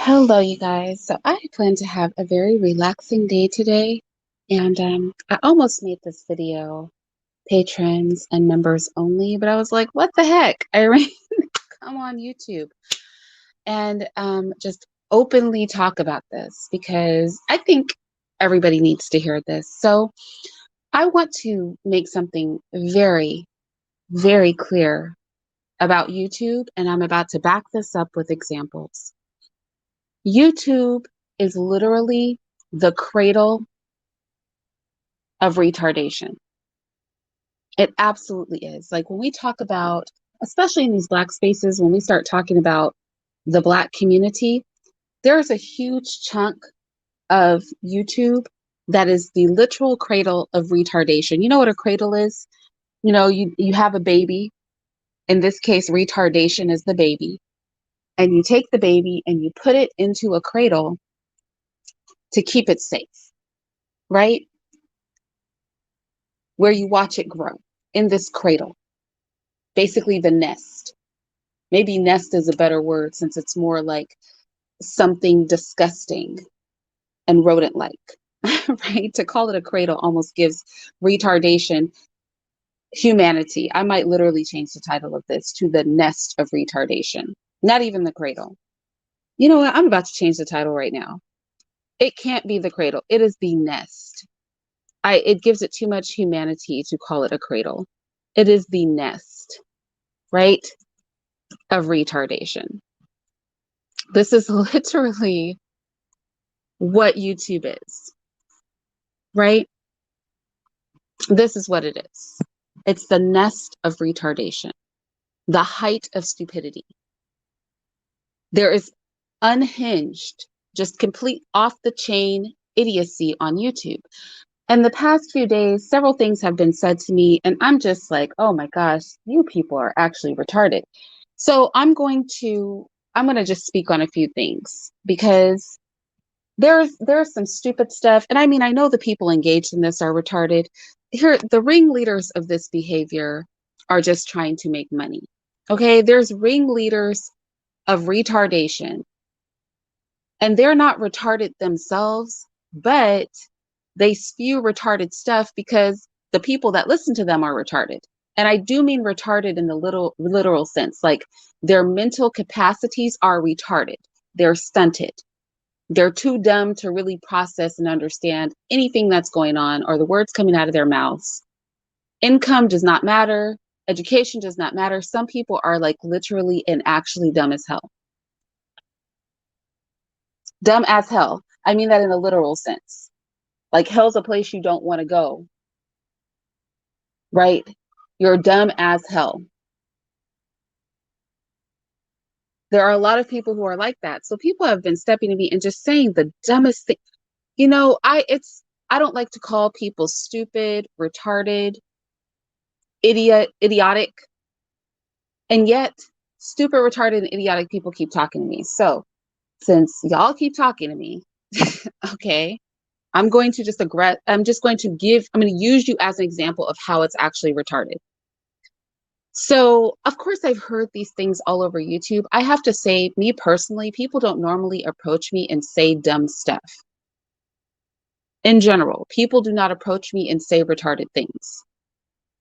Hello, you guys. So I plan to have a very relaxing day today, and I almost made this video patrons and members only, but I was like, what the heck? Come on YouTube and just openly talk about this because I think everybody needs to hear this. So I want to make something very, very clear about YouTube, and I'm about to back this up with examples. YouTube is literally the cradle of retardation. It absolutely is. Like when we talk about, especially in these Black spaces, when we start talking about the Black community, there's a huge chunk of YouTube that is the literal cradle of retardation. You know what a cradle is? You have a baby. In this case, retardation is the baby. And you take the baby and you put it into a cradle to keep it safe, right? Where you watch it grow in this cradle, basically the nest. Maybe nest is a better word since it's more like something disgusting and rodent like, right? To call it a cradle almost gives retardation humanity. I might literally change the title of this to the nest of retardation, not even the cradle. You know what? I'm about to change the title right now. It can't be the cradle, it is the nest. It gives it too much humanity to call it a cradle. It is the nest, right, of retardation. This is literally what YouTube is, right? This is what it is. It's the nest of retardation, the height of stupidity. There is unhinged, just complete off the chain idiocy on YouTube. And the past few days, several things have been said to me, and I'm just like, oh my gosh, you people are actually retarded. So I'm going to just speak on a few things because there's some stupid stuff. And I mean, I know the people engaged in this are retarded. Here, the ringleaders of this behavior are just trying to make money. Okay, there's ringleaders of retardation, and they're not retarded themselves, but they spew retarded stuff because the people that listen to them are retarded. And I do mean retarded in the literal sense, like their mental capacities are retarded. They're stunted. They're too dumb to really process and understand anything that's going on or the words coming out of their mouths. Income does not matter. Education does not matter. Some people are like literally and actually dumb as hell. Dumb as hell. I mean that in a literal sense. Like hell's a place you don't want to go, right? You're dumb as hell. There are a lot of people who are like that. So people have been stepping to me and just saying the dumbest thing. I don't like to call people stupid, retarded, idiotic. And yet stupid, retarded, and idiotic people keep talking to me. So since y'all keep talking to me, okay, I'm going to I'm going to use you as an example of how it's actually retarded. So, of course, I've heard these things all over YouTube. I have to say, me personally, people don't normally approach me and say dumb stuff. In general, people do not approach me and say retarded things.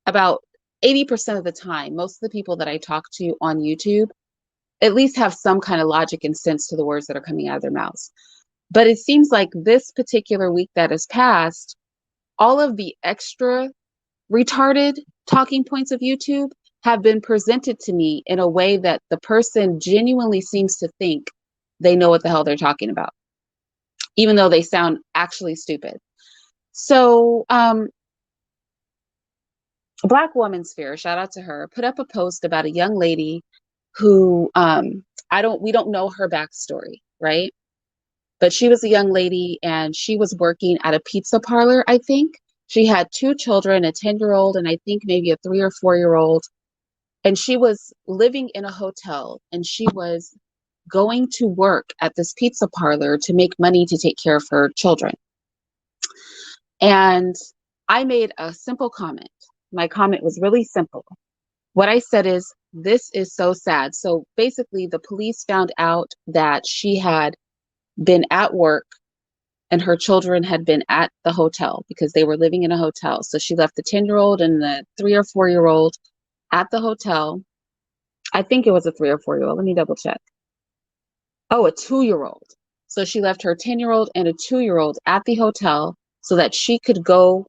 About 80% of the time, most of the people that I talk to on YouTube at least have some kind of logic and sense to the words that are coming out of their mouths. But it seems like this particular week that has passed, all of the extra retarded talking points of YouTube have been presented to me in a way that the person genuinely seems to think they know what the hell they're talking about, even though they sound actually stupid. So, Black Woman Sphere, shout out to her, put up a post about a young lady who we don't know her backstory, right? But she was a young lady and she was working at a pizza parlor, I think. She had two children, a 10-year-old and I think maybe a 3 or 4-year-old. And she was living in a hotel and she was going to work at this pizza parlor to make money to take care of her children. And I made a simple comment. My comment was really simple. What I said is, this is so sad. So basically, the police found out that she had been at work and her children had been at the hotel because they were living in a hotel. So she left the 10-year-old and the 3 or 4-year-old at the hotel. I think it was a 3 or 4-year-old. Let me double check. Oh, a 2-year-old. So she left her 10-year-old and a 2-year-old at the hotel so that she could go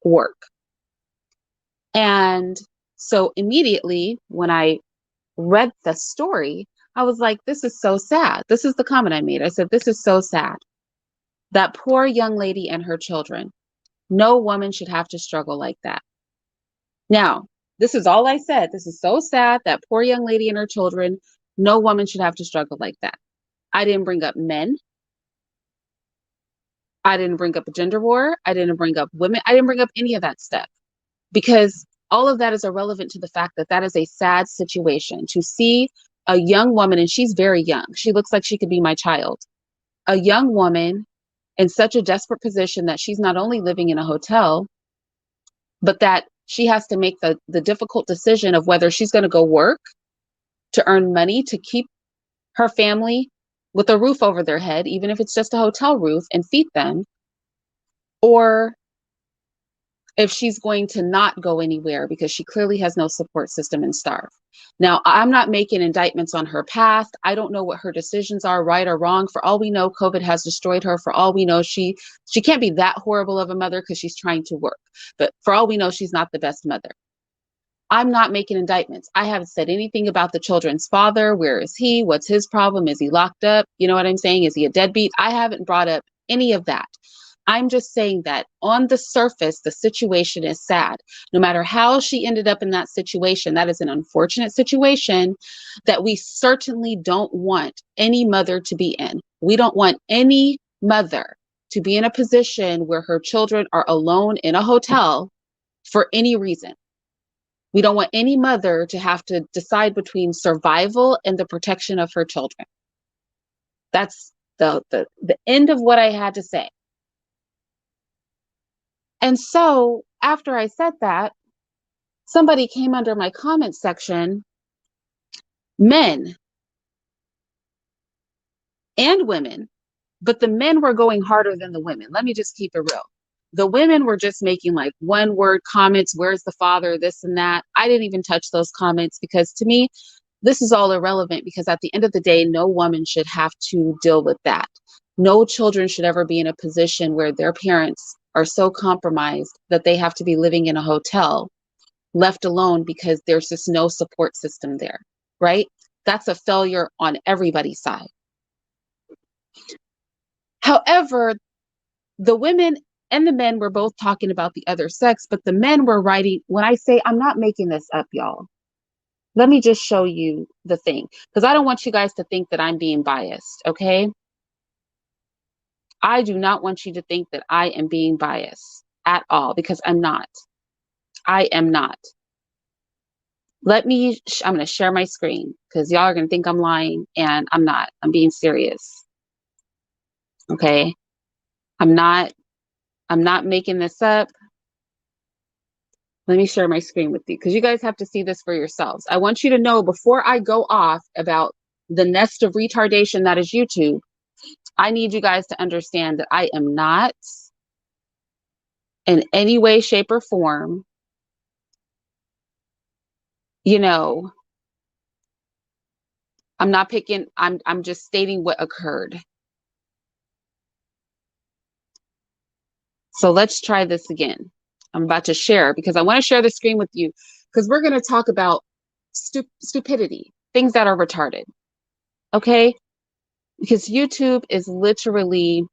work. And so immediately when I read the story, I was like, this is so sad. This is the comment I made. I said, this is so sad. That poor young lady and her children. No woman should have to struggle like that. Now, this is all I said. This is so sad. That poor young lady and her children. No woman should have to struggle like that. I didn't bring up men. I didn't bring up a gender war. I didn't bring up women. I didn't bring up any of that stuff because all of that is irrelevant to the fact that that is a sad situation to see a young woman, and she's very young. She looks like she could be my child. A young woman in such a desperate position that she's not only living in a hotel, but that she has to make the difficult decision of whether she's going to go work to earn money to keep her family with a roof over their head, even if it's just a hotel roof, and feed them, or if she's going to not go anywhere because she clearly has no support system and starve. Now, I'm not making indictments on her past. I don't know what her decisions are, right or wrong. For all we know, COVID has destroyed her. For all we know, she can't be that horrible of a mother because she's trying to work. But for all we know, she's not the best mother. I'm not making indictments. I haven't said anything about the children's father. Where is he? What's his problem? Is he locked up? You know what I'm saying? Is he a deadbeat? I haven't brought up any of that. I'm just saying that on the surface, the situation is sad. No matter how she ended up in that situation, that is an unfortunate situation that we certainly don't want any mother to be in. We don't want any mother to be in a position where her children are alone in a hotel for any reason. We don't want any mother to have to decide between survival and the protection of her children. That's the end of what I had to say. And so after I said that, somebody came under my comment section, men and women, but the men were going harder than the women. Let me just keep it real. The women were just making like one word comments, where's the father, this and that. I didn't even touch those comments because to me, this is all irrelevant because at the end of the day, no woman should have to deal with that. No children should ever be in a position where their parents are so compromised that they have to be living in a hotel left alone because there's just no support system there, right? That's a failure on everybody's side. However, the women and the men were both talking about the other sex, but the men were writing, when I say, I'm not making this up, y'all. Let me just show you the thing, because I don't want you guys to think that I'm being biased, okay? I do not want you to think that I am being biased at all, because I'm not. I am not. I'm going to share my screen, because y'all are going to think I'm lying, and I'm not. I'm being serious, okay? I'm not making this up. Let me share my screen with you because you guys have to see this for yourselves. I want you to know before I go off about the nest of retardation that is YouTube, I need you guys to understand that I am not in any way, shape, or form, I'm not picking, I'm just stating what occurred. So let's try this again. I'm about to share because I want to share the screen with you because we're going to talk about stupidity, things that are retarded. Okay? Because YouTube is literally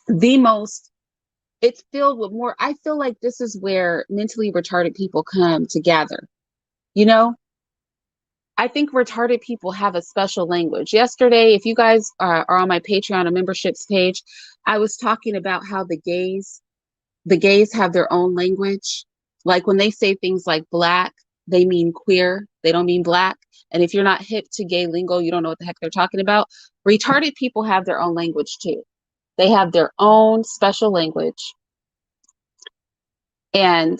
it's filled with more. I feel like this is where mentally retarded people come to gather. I think retarded people have a special language. Yesterday, if you guys are on my Patreon or memberships page, I was talking about how the gays have their own language. Like when they say things like black, they mean queer. They don't mean black. And if you're not hip to gay lingo, you don't know what the heck they're talking about. Retarded people have their own language too. They have their own special language. And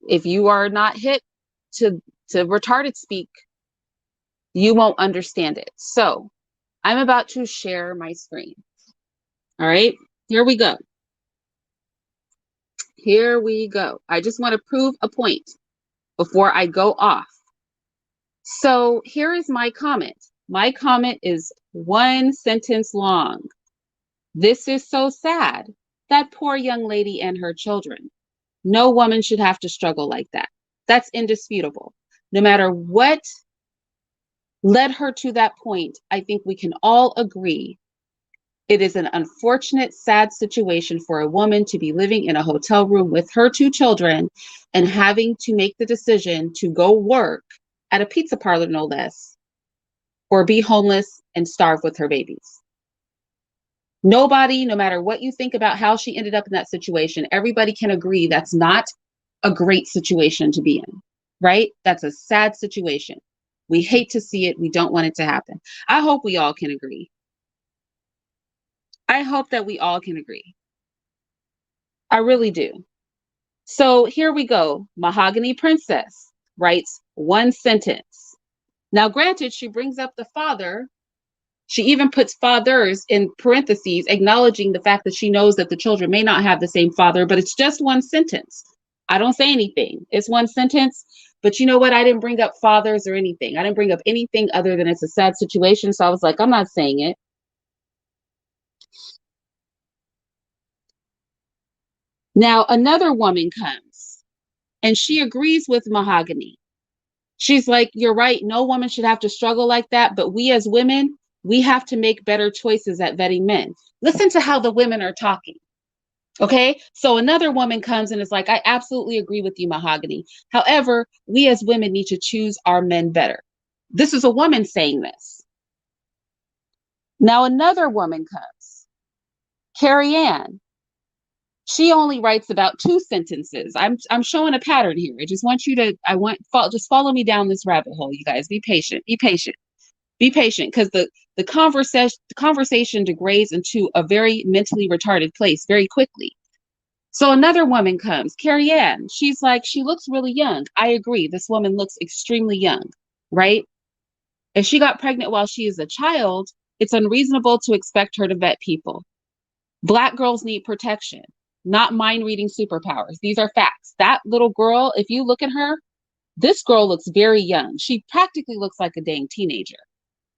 if you are not hip to retarded speak, you won't understand it. So I'm about to share my screen. All right, here we go. Here we go. I just want to prove a point before I go off. So here is my comment. My comment is one sentence long. This is so sad. That poor young lady and her children. No woman should have to struggle like that. That's indisputable. No matter what led her to that point, I think we can all agree it is an unfortunate, sad situation for a woman to be living in a hotel room with her two children and having to make the decision to go work at a pizza parlor, no less, or be homeless and starve with her babies. Nobody, no matter what you think about how she ended up in that situation, everybody can agree that's not a great situation to be in, right? That's a sad situation. We hate to see it. We don't want it to happen. I hope we all can agree. I hope that we all can agree. I really do. So here we go. Mahogany Princess writes one sentence. Now, granted, she brings up the father. She even puts fathers in parentheses, acknowledging the fact that she knows that the children may not have the same father, but it's just one sentence. I don't say anything. It's one sentence. But you know what? I didn't bring up fathers or anything. I didn't bring up anything other than it's a sad situation. So I was like, I'm not saying it. Now, another woman comes and she agrees with Mahogany. She's like, you're right. No woman should have to struggle like that. But we as women, we have to make better choices at vetting men. Listen to how the women are talking. Okay. So another woman comes and is like, I absolutely agree with you, Mahogany. However, we as women need to choose our men better. This is a woman saying this. Now another woman comes, Carrie Ann. She only writes about two sentences. I'm showing a pattern here. I just want you to, just follow me down this rabbit hole, you guys. Be patient. Be patient. Be patient, because the conversation degrades into a very mentally retarded place very quickly. So another woman comes, Carrie Ann. She's like, she looks really young. I agree. This woman looks extremely young, right? If she got pregnant while she is a child, it's unreasonable to expect her to vet people. Black girls need protection, not mind reading superpowers. These are facts. That little girl, if you look at her, this girl looks very young. She practically looks like a dang teenager.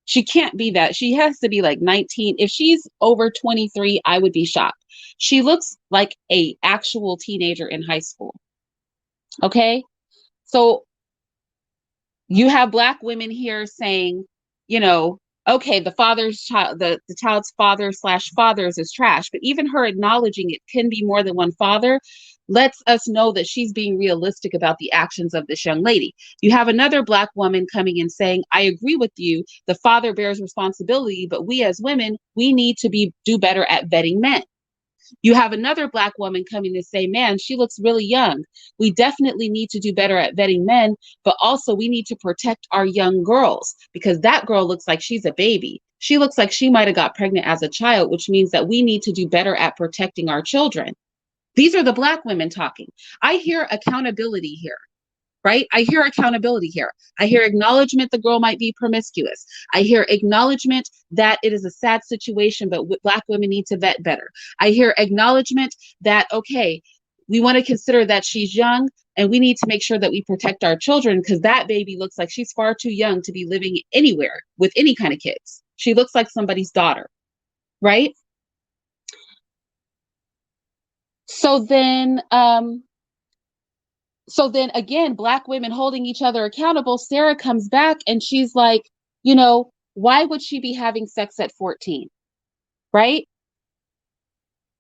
She can't be that. She has to be like 19. If she's over 23, I would be shocked. She looks like a actual teenager in high school. Okay? So you have Black women here saying, you know, okay, the child's father/fathers is trash, but even her acknowledging it can be more than one father lets us know that she's being realistic about the actions of this young lady. You have another Black woman coming in saying, I agree with you, the father bears responsibility, but we as women, we need to do better at vetting men. You have another Black woman coming to say, man, she looks really young. We definitely need to do better at vetting men, but also we need to protect our young girls, because that girl looks like she's a baby. She looks like she might have got pregnant as a child, which means that we need to do better at protecting our children. These are the Black women talking. I hear accountability here. Right? I hear accountability here. I hear acknowledgement the girl might be promiscuous. I hear acknowledgement that it is a sad situation, but Black women need to vet better. I hear acknowledgement that, okay, we want to consider that she's young and we need to make sure that we protect our children, because that baby looks like she's far too young to be living anywhere with any kind of kids. She looks like somebody's daughter, right? So then, again, Black women holding each other accountable. Sarah comes back and she's like, you know, why would she be having sex at 14? Right?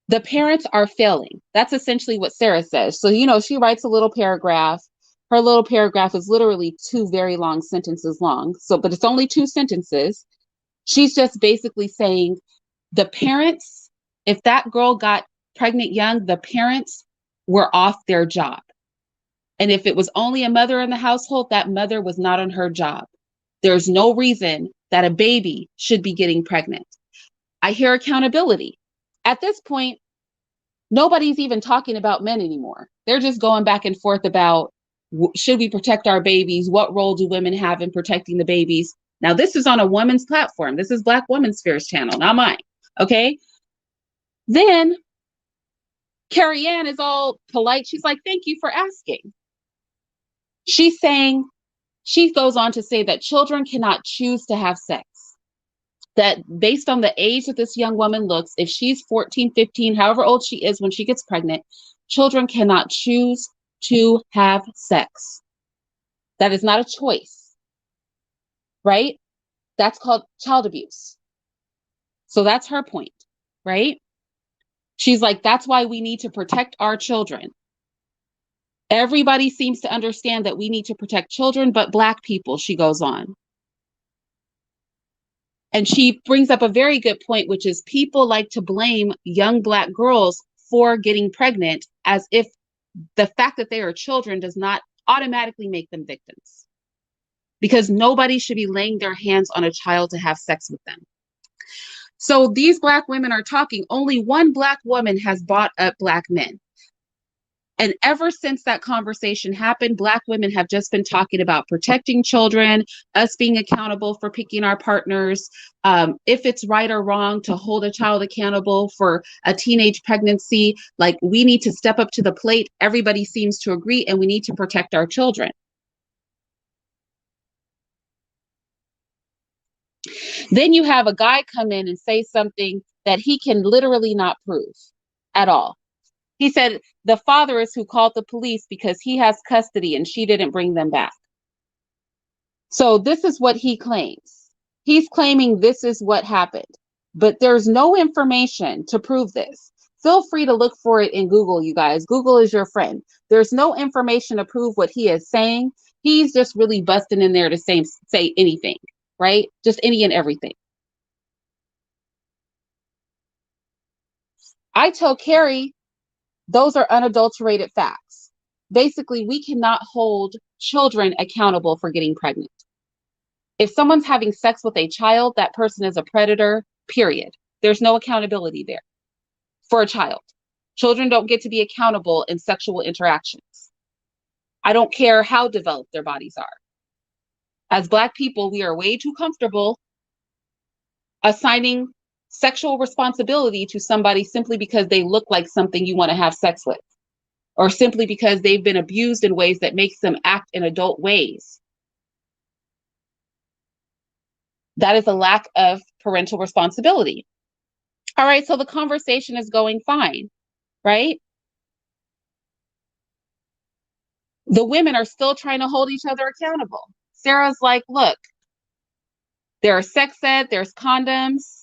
The parents are failing. That's essentially what Sarah says. So, you know, she writes a little paragraph. Her little paragraph is literally two very long sentences long. So, but it's only two sentences. She's just basically saying the parents, if that girl got pregnant young, the parents were off their job. And if it was only a mother in the household, that mother was not on her job. There's no reason that a baby should be getting pregnant. I hear accountability. At this point, nobody's even talking about men anymore. They're just going back and forth about, should we protect our babies? What role do women have in protecting the babies? Now, this is on a woman's platform. This is Black Woman Spheres channel, not mine. Okay. Then Carrie Ann is all polite. She's like, thank you for asking. She's saying, she goes on to say that children cannot choose to have sex. That based on the age that this young woman looks, if she's 14, 15, however old she is when she gets pregnant, children cannot choose to have sex. That is not a choice, right? That's called child abuse. So that's her point, right? She's like, that's why we need to protect our children. Everybody seems to understand that we need to protect children, but Black people, she goes on. And she brings up a very good point, which is people like to blame young Black girls for getting pregnant as if the fact that they are children does not automatically make them victims. Because nobody should be laying their hands on a child to have sex with them. So these Black women are talking, only one Black woman has bought up Black men. And ever since that conversation happened, Black women have just been talking about protecting children, us being accountable for picking our partners, if it's right or wrong to hold a child accountable for a teenage pregnancy. Like, we need to step up to the plate. Everybody seems to agree, and we need to protect our children. Then you have a guy come in and say something that he can literally not prove at all. He said the father is who called the police because he has custody and she didn't bring them back. So this is what he claims. He's claiming this is what happened, but there's no information to prove this. Feel free to look for it in Google, you guys. Google is your friend. There's no information to prove what he is saying. He's just really busting in there to say anything, right? Just any and everything. I tell Carrie, those are unadulterated facts. Basically, we cannot hold children accountable for getting pregnant. If someone's having sex with a child, that person is a predator, period. There's no accountability there for a child. Children don't get to be accountable in sexual interactions. I don't care how developed their bodies are. As Black people, we are way too comfortable assigning sexual responsibility to somebody simply because they look like something you want to have sex with, or simply because they've been abused in ways that makes them act in adult ways. That is a lack of parental responsibility. All right, so the conversation is going fine, right? The women are still trying to hold each other accountable. Sarah's like, look, there are sex ed, there's condoms.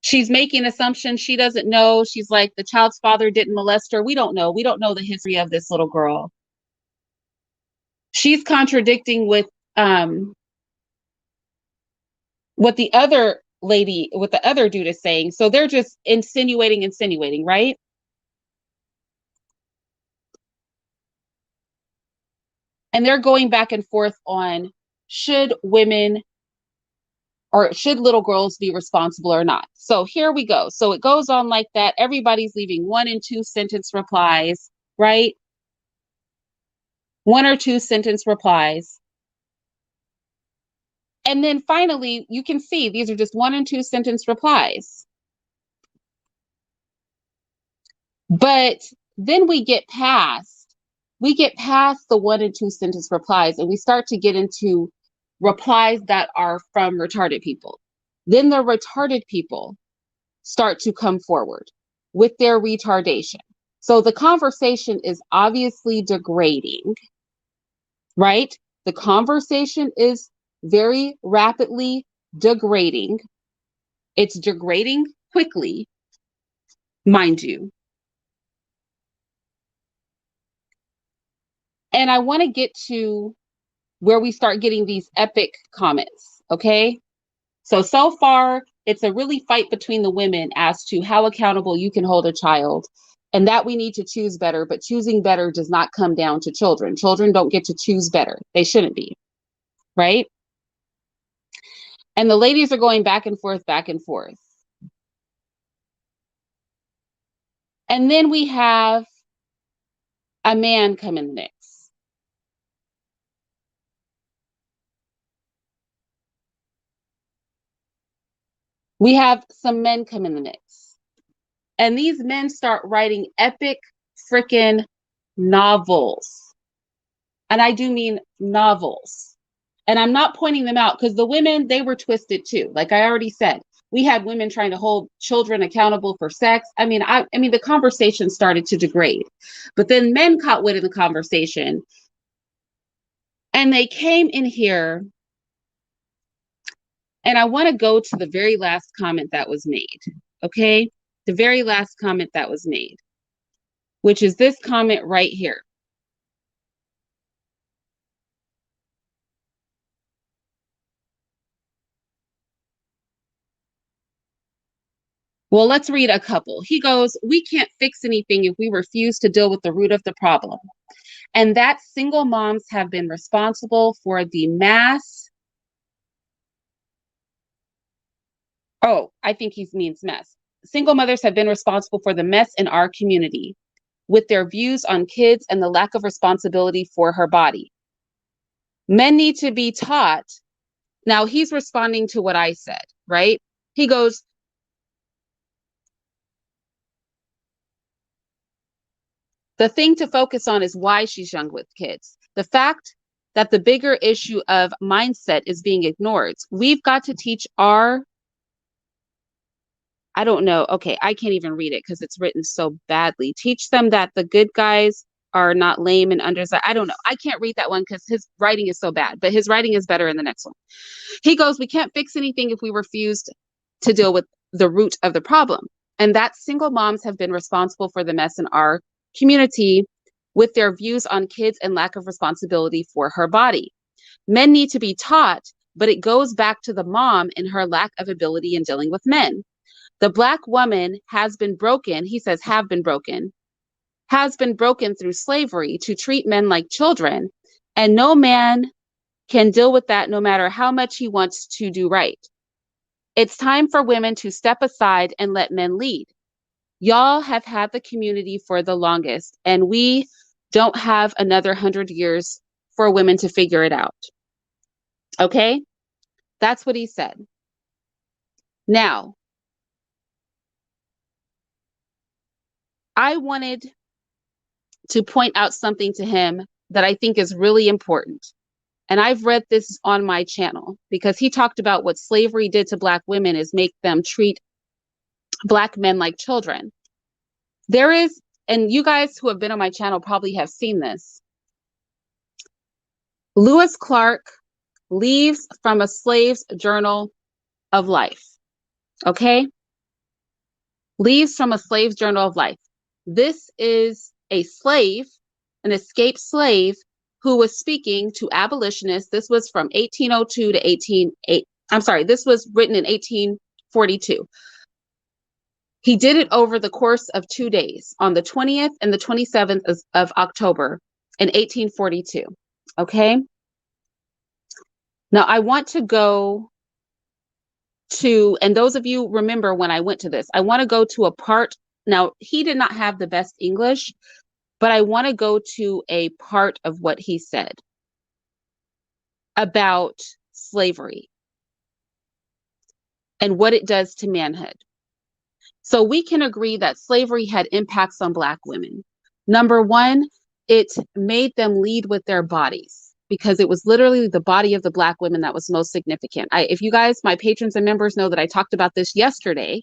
She's making assumptions she doesn't know. She's like, the child's father didn't molest her. We don't know. We don't know the history of this little girl. She's contradicting with what the other lady, what the other dude is saying. So they're just insinuating, right? And they're going back and forth on, should women or should little girls be responsible or not? So here we go. So it goes on like that. Everybody's leaving 1 and 2 sentence replies, right? 1 or 2 sentence replies. And then finally, you can see these are just 1 and 2 sentence replies. But then we get past the 1 and 2 sentence replies, and we start to get into replies that are from retarded people. Then the retarded people start to come forward with their retardation. So the conversation is obviously degrading, right? The conversation is very rapidly degrading. It's degrading quickly, mind you. And I want to get to where we start getting these epic comments, okay? So far, it's a really fight between the women as to how accountable you can hold a child, and that we need to choose better, but choosing better does not come down to children. Children don't get to choose better. They shouldn't be, right? And the ladies are going back and forth, back and forth. And then we have a man come in the mix. We have some men come in the mix. And these men start writing epic freaking novels. And I do mean novels. And I'm not pointing them out because the women, they were twisted too. Like I already said, we had women trying to hold children accountable for sex. I mean, the conversation started to degrade. But then men caught wind of the conversation and they came in here. And I want to go to the very last comment that was made. Okay? The very last comment that was made, which is this comment right here. Well, let's read a couple. He goes, "We can't fix anything if we refuse to deal with the root of the problem. And that single moms have been responsible for the mass." Oh, I think he means mess. "Single mothers have been responsible for the mess in our community with their views on kids and the lack of responsibility for her body. Men need to be taught." Now he's responding to what I said, right? He goes, "The thing to focus on is why she's young with kids. The fact that the bigger issue of mindset is being ignored. We've got to teach our," I don't know. Okay, I can't even read it because it's written so badly. "Teach them that the good guys are not lame and undersized." I don't know. I can't read that one because his writing is so bad, but his writing is better in the next one. He goes, "We can't fix anything if we refuse to deal with the root of the problem. And that single moms have been responsible for the mess in our community with their views on kids and lack of responsibility for her body. Men need to be taught, but it goes back to the mom and her lack of ability in dealing with men. The Black woman has been broken," he says, has been broken through slavery to treat men like children, and no man can deal with that no matter how much he wants to do right. It's time for women to step aside and let men lead. Y'all have had the community for the longest, and we don't have another 100 years for women to figure it out." Okay? That's what he said. Now, I wanted to point out something to him that I think is really important. And I've read this on my channel because he talked about what slavery did to Black women is make them treat Black men like children. There is, and you guys who have been on my channel probably have seen this. Lewis Clark leaves from a slave's journal of life. Okay? Leaves from a slave's journal of life. This is a slave, an escaped slave who was speaking to abolitionists. This was from 1802 to 188. I'm sorry, this was written in 1842. He did it over the course of 2 days on the 20th and the 27th of October in 1842. Okay. Now I want to go to, and those of you remember when I went to this, I want to go to a part. Now he did not have the best English, but I want to go to a part of what he said about slavery and what it does to manhood. So we can agree that slavery had impacts on Black women. Number one, it made them lead with their bodies because it was literally the body of the Black women that was most significant. If you guys, my patrons and members, know that I talked about this yesterday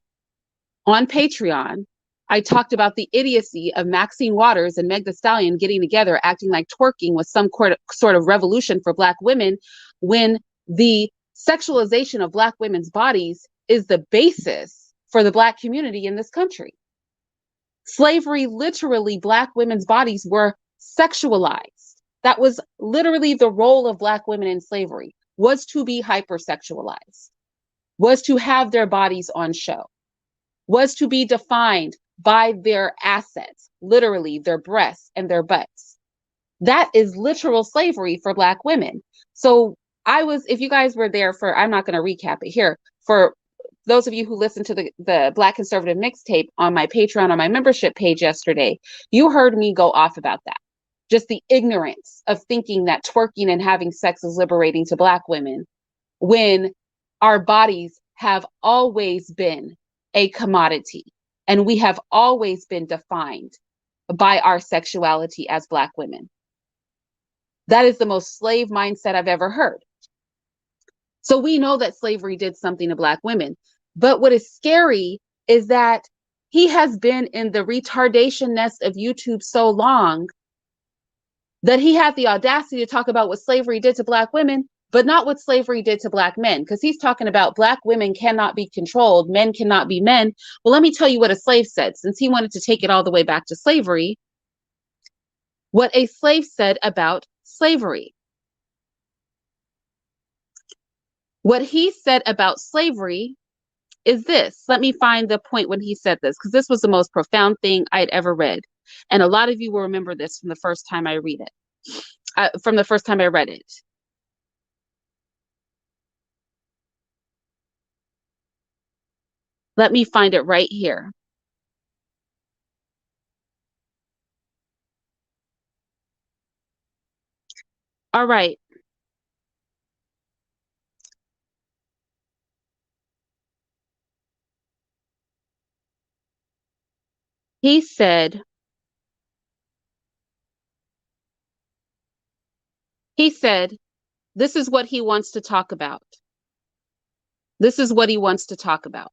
on Patreon. I talked about the idiocy of Maxine Waters and Meg Thee Stallion getting together, acting like twerking was some sort of revolution for Black women, when the sexualization of Black women's bodies is the basis for the Black community in this country. Slavery, literally, Black women's bodies were sexualized. That was literally the role of Black women in slavery, was to be hypersexualized, was to have their bodies on show, was to be defined by their assets, literally their breasts and their butts. That is literal slavery for Black women. So if you guys were there for, I'm not going to recap it here, for those of you who listened to the Black Conservative Mixtape on my Patreon, on my membership page yesterday, you heard me go off about that. Just the ignorance of thinking that twerking and having sex is liberating to Black women when our bodies have always been a commodity, and we have always been defined by our sexuality as Black women. That is the most slave mindset I've ever heard. So we know that slavery did something to Black women. But what is scary is that he has been in the retardation nest of YouTube so long that he had the audacity to talk about what slavery did to Black women, but not what slavery did to Black men, because he's talking about Black women cannot be controlled, men cannot be men. Well, let me tell you what a slave said, since he wanted to take it all the way back to slavery. What a slave said about slavery. What he said about slavery is this. Let me find the point when he said this, because this was the most profound thing I'd ever read. And a lot of you will remember this from the first time I read it, from the first time I read it. Let me find it right here. All right. He said, this is what he wants to talk about. This is what he wants to talk about.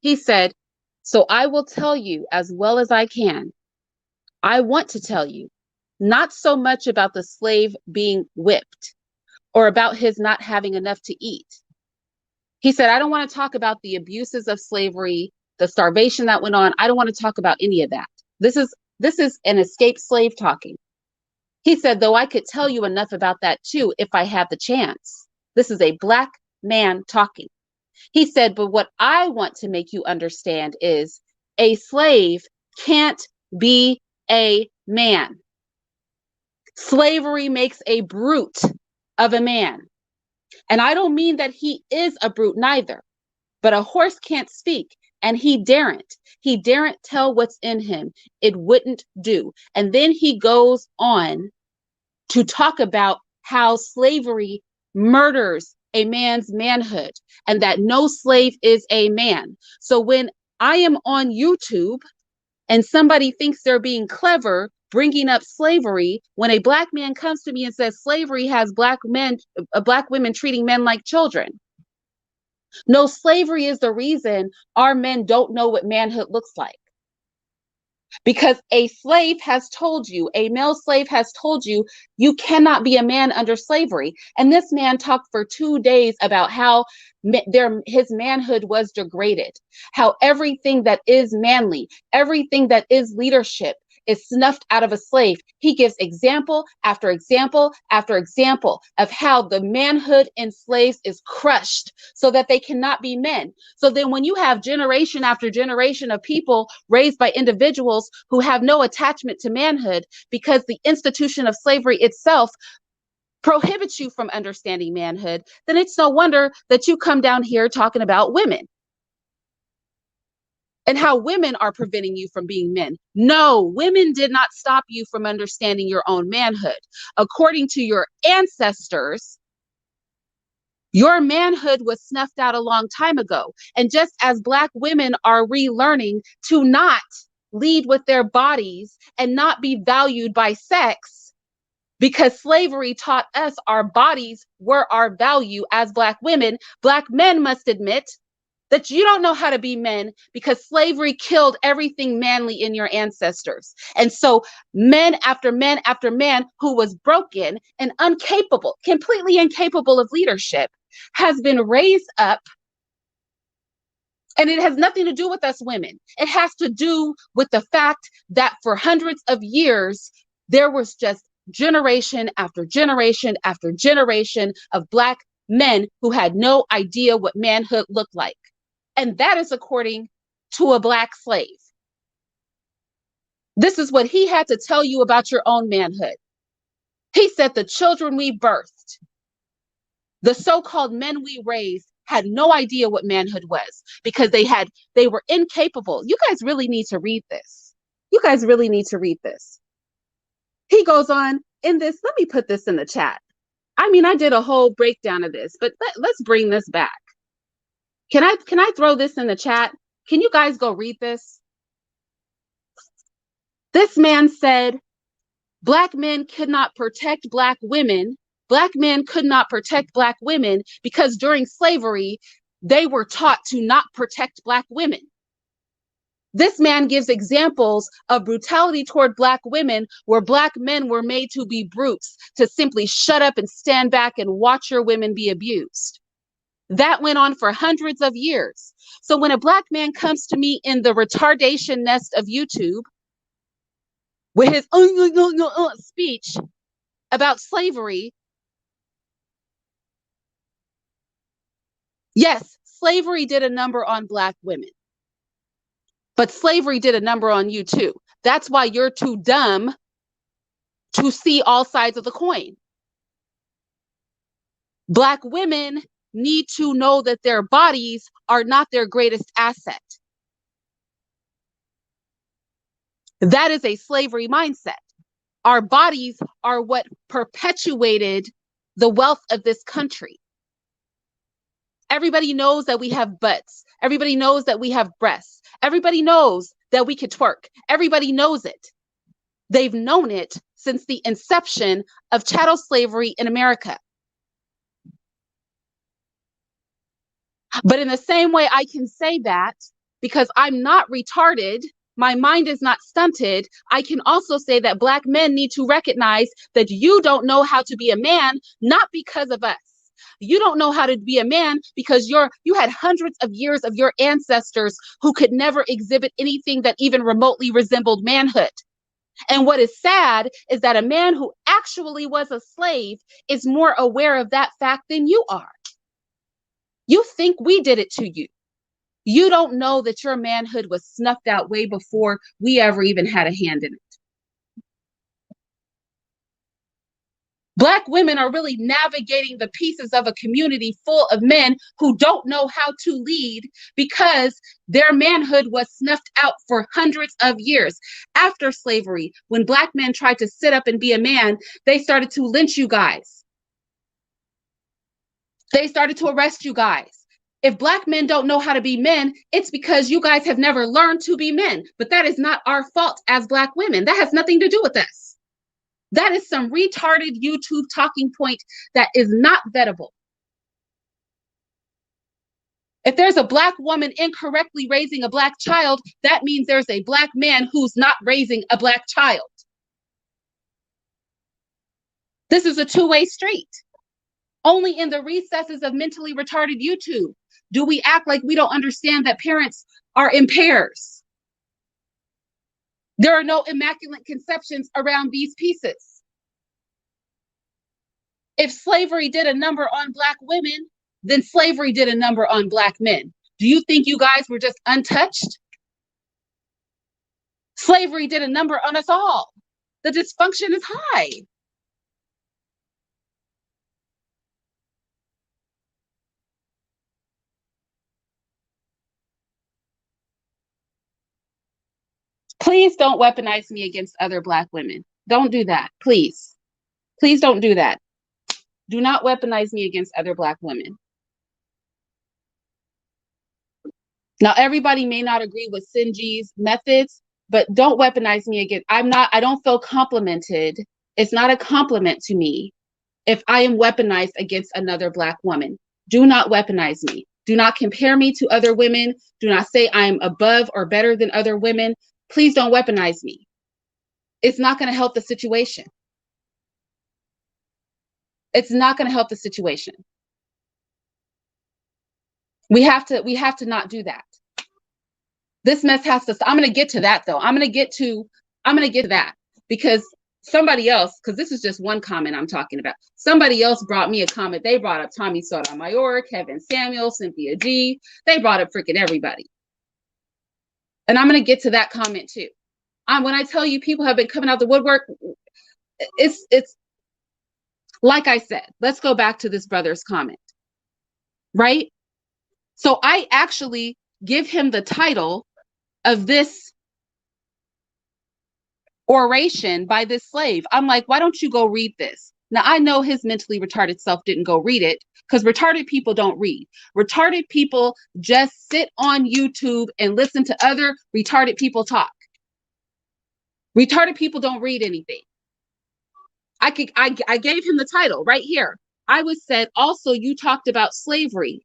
He said, so I will tell you as well as I can. I want to tell you not so much about the slave being whipped or about his not having enough to eat. He said, I don't want to talk about the abuses of slavery, the starvation that went on. I don't want to talk about any of that. This is an escaped slave talking. He said, though I could tell you enough about that too if I had the chance. This is a Black man talking. He said, but what I want to make you understand is a slave can't be a man. Slavery makes a brute of a man. And I don't mean that he is a brute neither, but a horse can't speak, and he daren't. He daren't tell what's in him. It wouldn't do. And then he goes on to talk about how slavery murders a man's manhood and that no slave is a man. So when I am on YouTube and somebody thinks they're being clever bringing up slavery, when a Black man comes to me and says slavery has Black women treating men like children. No, slavery is the reason our men don't know what manhood looks like. Because a slave has told you, a male slave has told you, you cannot be a man under slavery. And this man talked for 2 days about how his manhood was degraded, how everything that is manly, everything that is leadership is snuffed out of a slave. He gives example after example after example of how the manhood in slaves is crushed so that they cannot be men. So then when you have generation after generation of people raised by individuals who have no attachment to manhood because the institution of slavery itself prohibits you from understanding manhood, then it's no wonder that you come down here talking about women and how women are preventing you from being men. No, women did not stop you from understanding your own manhood. According to your ancestors, your manhood was snuffed out a long time ago. And just as Black women are relearning to not lead with their bodies and not be valued by sex, because slavery taught us our bodies were our value as Black women, Black men must admit that you don't know how to be men because slavery killed everything manly in your ancestors. And so men after men after man who was broken and incapable, completely incapable of leadership, has been raised up. And it has nothing to do with us women. It has to do with the fact that for hundreds of years, there was just generation after generation after generation of Black men who had no idea what manhood looked like. And that is according to a Black slave. This is what he had to tell you about your own manhood. He said the children we birthed, the so-called men we raised, had no idea what manhood was because they were incapable. You guys really need to read this. You guys really need to read this. He goes on in this. Let me put this in the chat. I mean, I did a whole breakdown of this, but let's bring this back. Can I throw this in the chat? Can you guys go read this? This man said, Black men could not protect Black women. Black men could not protect Black women because during slavery, they were taught to not protect Black women. This man gives examples of brutality toward Black women where Black men were made to be brutes, to simply shut up and stand back and watch your women be abused. That went on for hundreds of years. So when a Black man comes to me in the retardation nest of YouTube with his speech about slavery, yes, slavery did a number on Black women, but slavery did a number on you too. That's why you're too dumb to see all sides of the coin. Black women need to know that their bodies are not their greatest asset. That is a slavery mindset. Our bodies are what perpetuated the wealth of this country. Everybody knows that we have butts. Everybody knows that we have breasts. Everybody knows that we can twerk. Everybody knows it. They've known it since the inception of chattel slavery in America. But in the same way I can say that, because I'm not retarded, my mind is not stunted, I can also say that Black men need to recognize that you don't know how to be a man, not because of us. You don't know how to be a man because you had hundreds of years of your ancestors who could never exhibit anything that even remotely resembled manhood. And what is sad is that a man who actually was a slave is more aware of that fact than you are. You think we did it to you. You don't know that your manhood was snuffed out way before we ever even had a hand in it. Black women are really navigating the pieces of a community full of men who don't know how to lead because their manhood was snuffed out for hundreds of years. After slavery, when Black men tried to sit up and be a man, they started to lynch you guys. They started to arrest you guys. If Black men don't know how to be men, it's because you guys have never learned to be men. But that is not our fault as Black women. That has nothing to do with us. That is some retarded YouTube talking point that is not vettable. If there's a Black woman incorrectly raising a Black child, that means there's a Black man who's not raising a Black child. This is a two-way street. Only in the recesses of mentally retarded YouTube do we act like we don't understand that parents are in pairs. There are no immaculate conceptions around these pieces. If slavery did a number on Black women, then slavery did a number on Black men. Do you think you guys were just untouched? Slavery did a number on us all. The dysfunction is high. Please don't weaponize me against other Black women. Don't do that, please. Please don't do that. Do not weaponize me against other Black women. Now, everybody may not agree with Sinji's methods, but don't weaponize me again. I don't feel complimented. It's not a compliment to me if I am weaponized against another Black woman. Do not weaponize me. Do not compare me to other women. Do not say I am above or better than other women. Please don't weaponize me. It's not going to help the situation. It's not going to help the situation. We have to not do that. This mess has to stop. I'm going to get to that though. I'm going to get to that because somebody else, because this is just one comment I'm talking about. Somebody else brought me a comment. They brought up Tommy Sotomayor, Kevin Samuel, Cynthia G. They brought up freaking everybody. And I'm going to get to that comment too. When I tell you people have been coming out the woodwork, it's like I said, let's go back to this brother's comment, right? So I actually give him the title of this oration by this slave. I'm like, why don't you go read this? Now, I know his mentally retarded self didn't go read it because retarded people don't read. Retarded people just sit on YouTube and listen to other retarded people talk. Retarded people don't read anything. I gave him the title right here. I was said, also, you talked about slavery.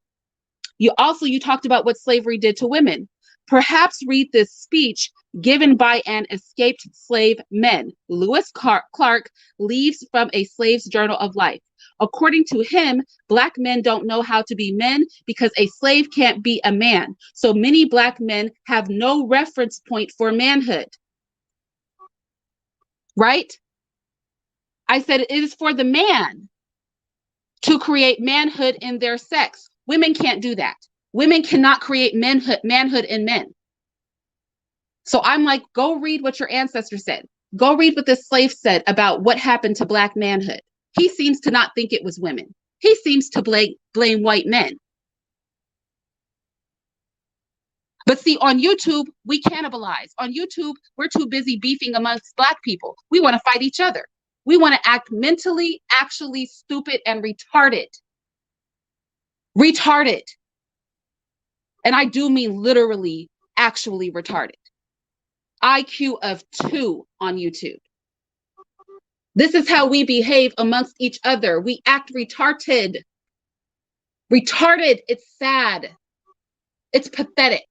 You talked about what slavery did to women. Perhaps read this speech given by an escaped slave man. Lewis Clark leaves from A Slave's Journal of Life. According to him, Black men don't know how to be men because a slave can't be a man. So many Black men have no reference point for manhood. Right? I said it is for the man to create manhood in their sex. Women can't do that. Women cannot create manhood in men. So I'm like, go read what your ancestors said. Go read what this slave said about what happened to Black manhood. He seems to not think it was women. He seems to blame white men. But see, on YouTube, we cannibalize. On YouTube, we're too busy beefing amongst Black people. We want to fight each other. We want to act mentally, actually stupid and retarded. Retarded. And I do mean literally, actually retarded. IQ of 2 on YouTube. This is how we behave amongst each other. We act retarded. Retarded, it's sad. It's pathetic.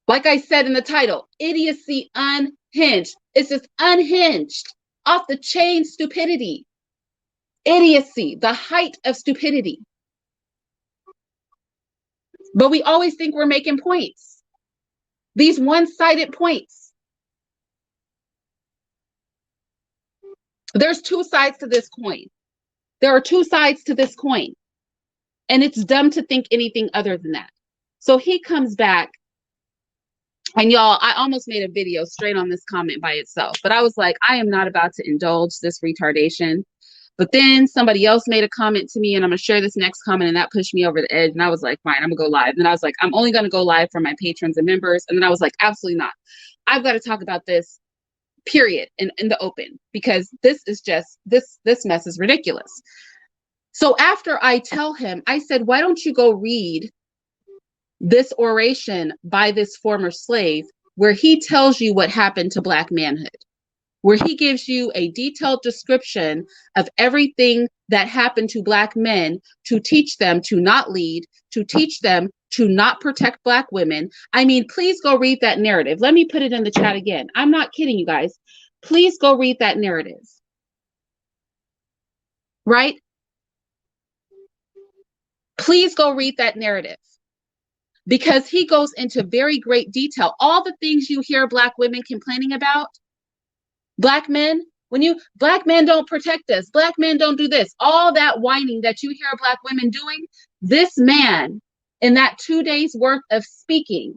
Like I said in the title, Idiocy Unhinged. It's just unhinged, off the chain stupidity. Idiocy, the height of stupidity. But we always think we're making points. These one-sided points. There's two sides to this coin. There are two sides to this coin. And it's dumb to think anything other than that. So he comes back. And y'all, I almost made a video straight on this comment by itself. But I was like, I am not about to indulge this retardation. But then somebody else made a comment to me, and I'm going to share this next comment, and that pushed me over the edge. And I was like, fine, I'm going to go live. And I was like, I'm only going to go live for my patrons and members. And then I was like, absolutely not. I've got to talk about this, period, in the open, because this is just, this mess is ridiculous. So after I tell him, I said, why don't you go read this oration by this former slave where he tells you what happened to Black manhood, where he gives you a detailed description of everything that happened to Black men to teach them to not lead, to teach them to not protect Black women. I mean, please go read that narrative. Let me put it in the chat again. I'm not kidding you guys. Please go read that narrative. Right? Please go read that narrative. Because he goes into very great detail. All the things you hear Black women complaining about, Black men, Black men don't protect us, Black men don't do this, all that whining that you hear Black women doing, this man, in that 2 days worth of speaking,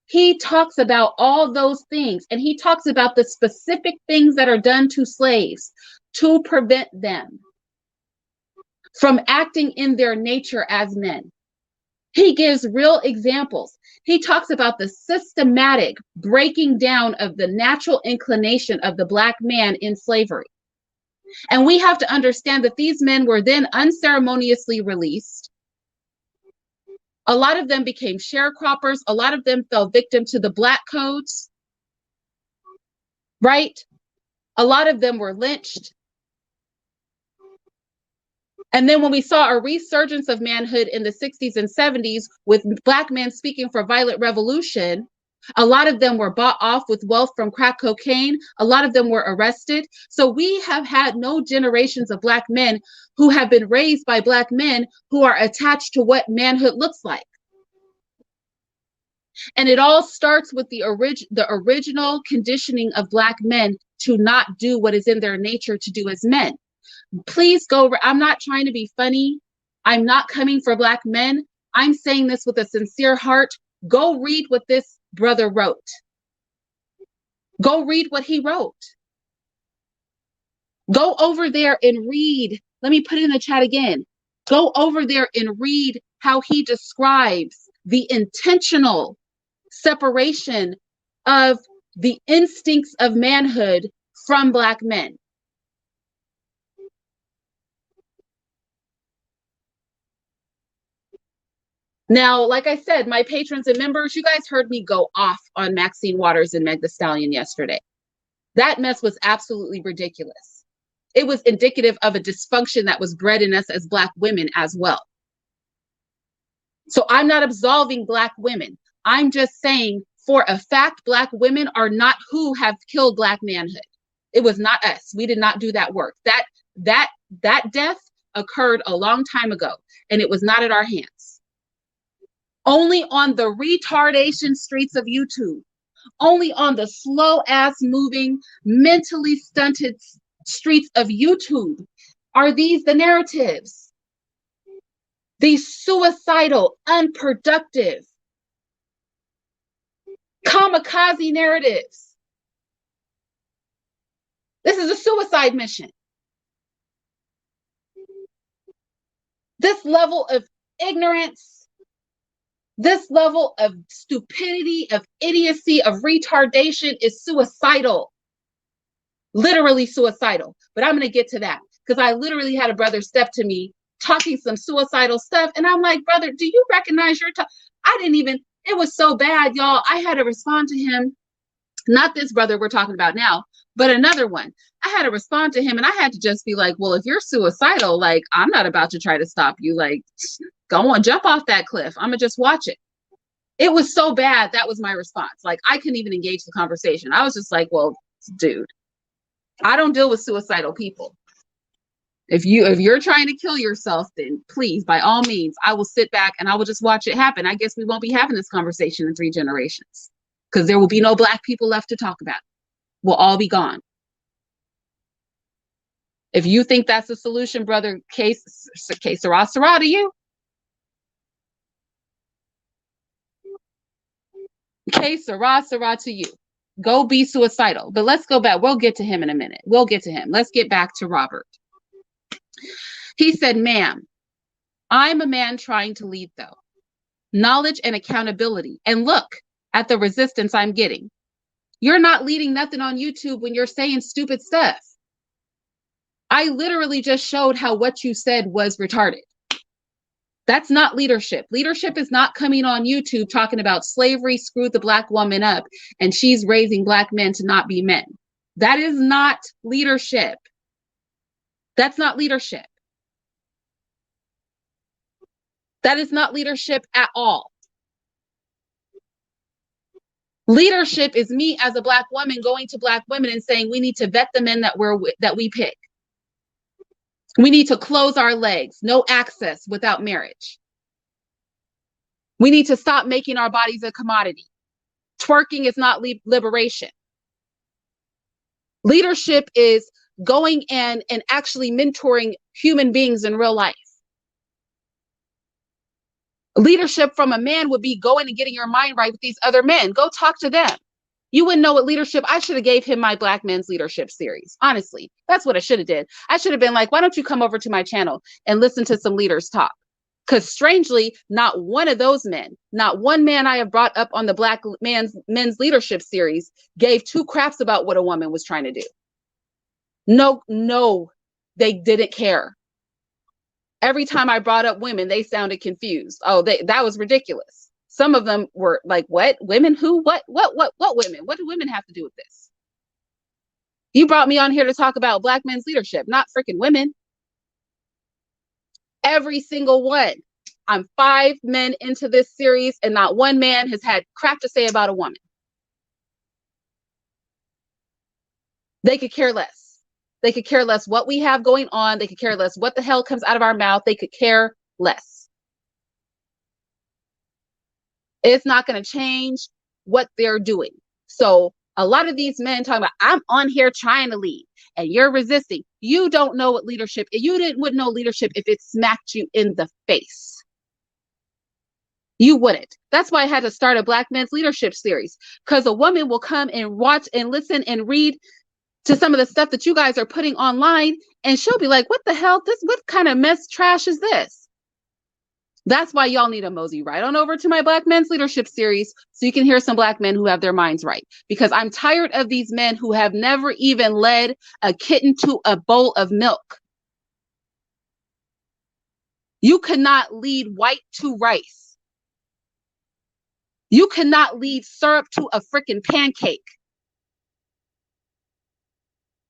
he talks about all those things, and he talks about the specific things that are done to slaves to prevent them from acting in their nature as men. He gives real examples. He talks about the systematic breaking down of the natural inclination of the Black man in slavery. And we have to understand that these men were then unceremoniously released. A lot of them became sharecroppers. A lot of them fell victim to the Black codes, right? A lot of them were lynched. And then when we saw a resurgence of manhood in the 60s and 70s with Black men speaking for violent revolution, a lot of them were bought off with wealth from crack cocaine. A lot of them were arrested. So we have had no generations of Black men who have been raised by Black men who are attached to what manhood looks like. And it all starts with the original conditioning of Black men to not do what is in their nature to do as men. Please go. I'm not trying to be funny. I'm not coming for Black men. I'm saying this with a sincere heart. Go read what this brother wrote. Go read what he wrote. Go over there and read. Let me put it in the chat again. Go over there and read how he describes the intentional separation of the instincts of manhood from Black men. Now, like I said, my patrons and members, you guys heard me go off on Maxine Waters and Meg Thee Stallion yesterday. That mess was absolutely ridiculous. It was indicative of a dysfunction that was bred in us as Black women as well. So I'm not absolving Black women. I'm just saying for a fact, Black women are not who have killed Black manhood. It was not us. We did not do that work. That death occurred a long time ago, and it was not at our hands. Only on the retardation streets of YouTube, only on the slow ass moving, mentally stunted streets of YouTube are these the narratives. These suicidal, unproductive, kamikaze narratives. This is a suicide mission. This level of ignorance, this level of stupidity, of idiocy, of retardation is suicidal. Literally suicidal. But I'm going to get to that because I literally had a brother step to me talking some suicidal stuff. And I'm like, brother, do you recognize your I didn't even, it was so bad, y'all. I had to respond to him. Not this brother we're talking about now, but another one. I had to respond to him and I had to just be like, well, if you're suicidal, like, I'm not about to try to stop you. Like, go on, jump off that cliff. I'm going to just watch it. It was so bad. That was my response. Like, I couldn't even engage the conversation. I was just like, well, dude, I don't deal with suicidal people. If you're trying to kill yourself, then please, by all means, I will sit back and I will just watch it happen. I guess we won't be having this conversation in 3 generations because there will be no Black people left to talk about. We'll all be gone. If you think that's the solution, brother, case sarah to you. Case sarah to you. Go be suicidal. But let's go back. We'll get to him in a minute. We'll get to him. Let's get back to Robert. He said, ma'am, I'm a man trying to lead, though. Knowledge and accountability. And look at the resistance I'm getting. You're not leading nothing on YouTube when you're saying stupid stuff. I literally just showed how what you said was retarded. That's not leadership. Leadership is not coming on YouTube talking about slavery screwed the Black woman up and she's raising Black men to not be men. That is not leadership. That's not leadership. That is not leadership at all. Leadership is me as a Black woman going to Black women and saying we need to vet the men that we pick. We need to close our legs, no access without marriage. We need to stop making our bodies a commodity. Twerking is not liberation. Leadership is going in and actually mentoring human beings in real life. Leadership from a man would be going and getting your mind right with these other men. Go talk to them. You wouldn't know what leadership. I should have gave him my Black Men's Leadership series. Honestly, that's what I should have did. I should have been like, why don't you come over to my channel and listen to some leaders talk? Because strangely, not one of those men, not one man I have brought up on the Black Men's Leadership series gave 2 craps about what a woman was trying to do. No, they didn't care. Every time I brought up women, they sounded confused. Oh, that was ridiculous. Some of them were like, what? Women who? What women? What do women have to do with this? You brought me on here to talk about Black men's leadership, not freaking women. Every single one. I'm 5 men into this series and not one man has had crap to say about a woman. They could care less. They could care less what we have going on. They could care less what the hell comes out of our mouth. They could care less. It's not going to change what they're doing. So a lot of these men talking about, I'm on here trying to lead and you're resisting. You don't know what leadership is. You wouldn't know leadership if it smacked you in the face. You wouldn't. That's why I had to start a Black Men's Leadership series, because a woman will come and watch and listen and read to some of the stuff that you guys are putting online, and she'll be like, what the hell? What kind of mess trash is this? That's why y'all need to mosey right on over to my Black Men's Leadership series so you can hear some Black men who have their minds right. Because I'm tired of these men who have never even led a kitten to a bowl of milk. You cannot lead white to rice. You cannot lead syrup to a freaking pancake.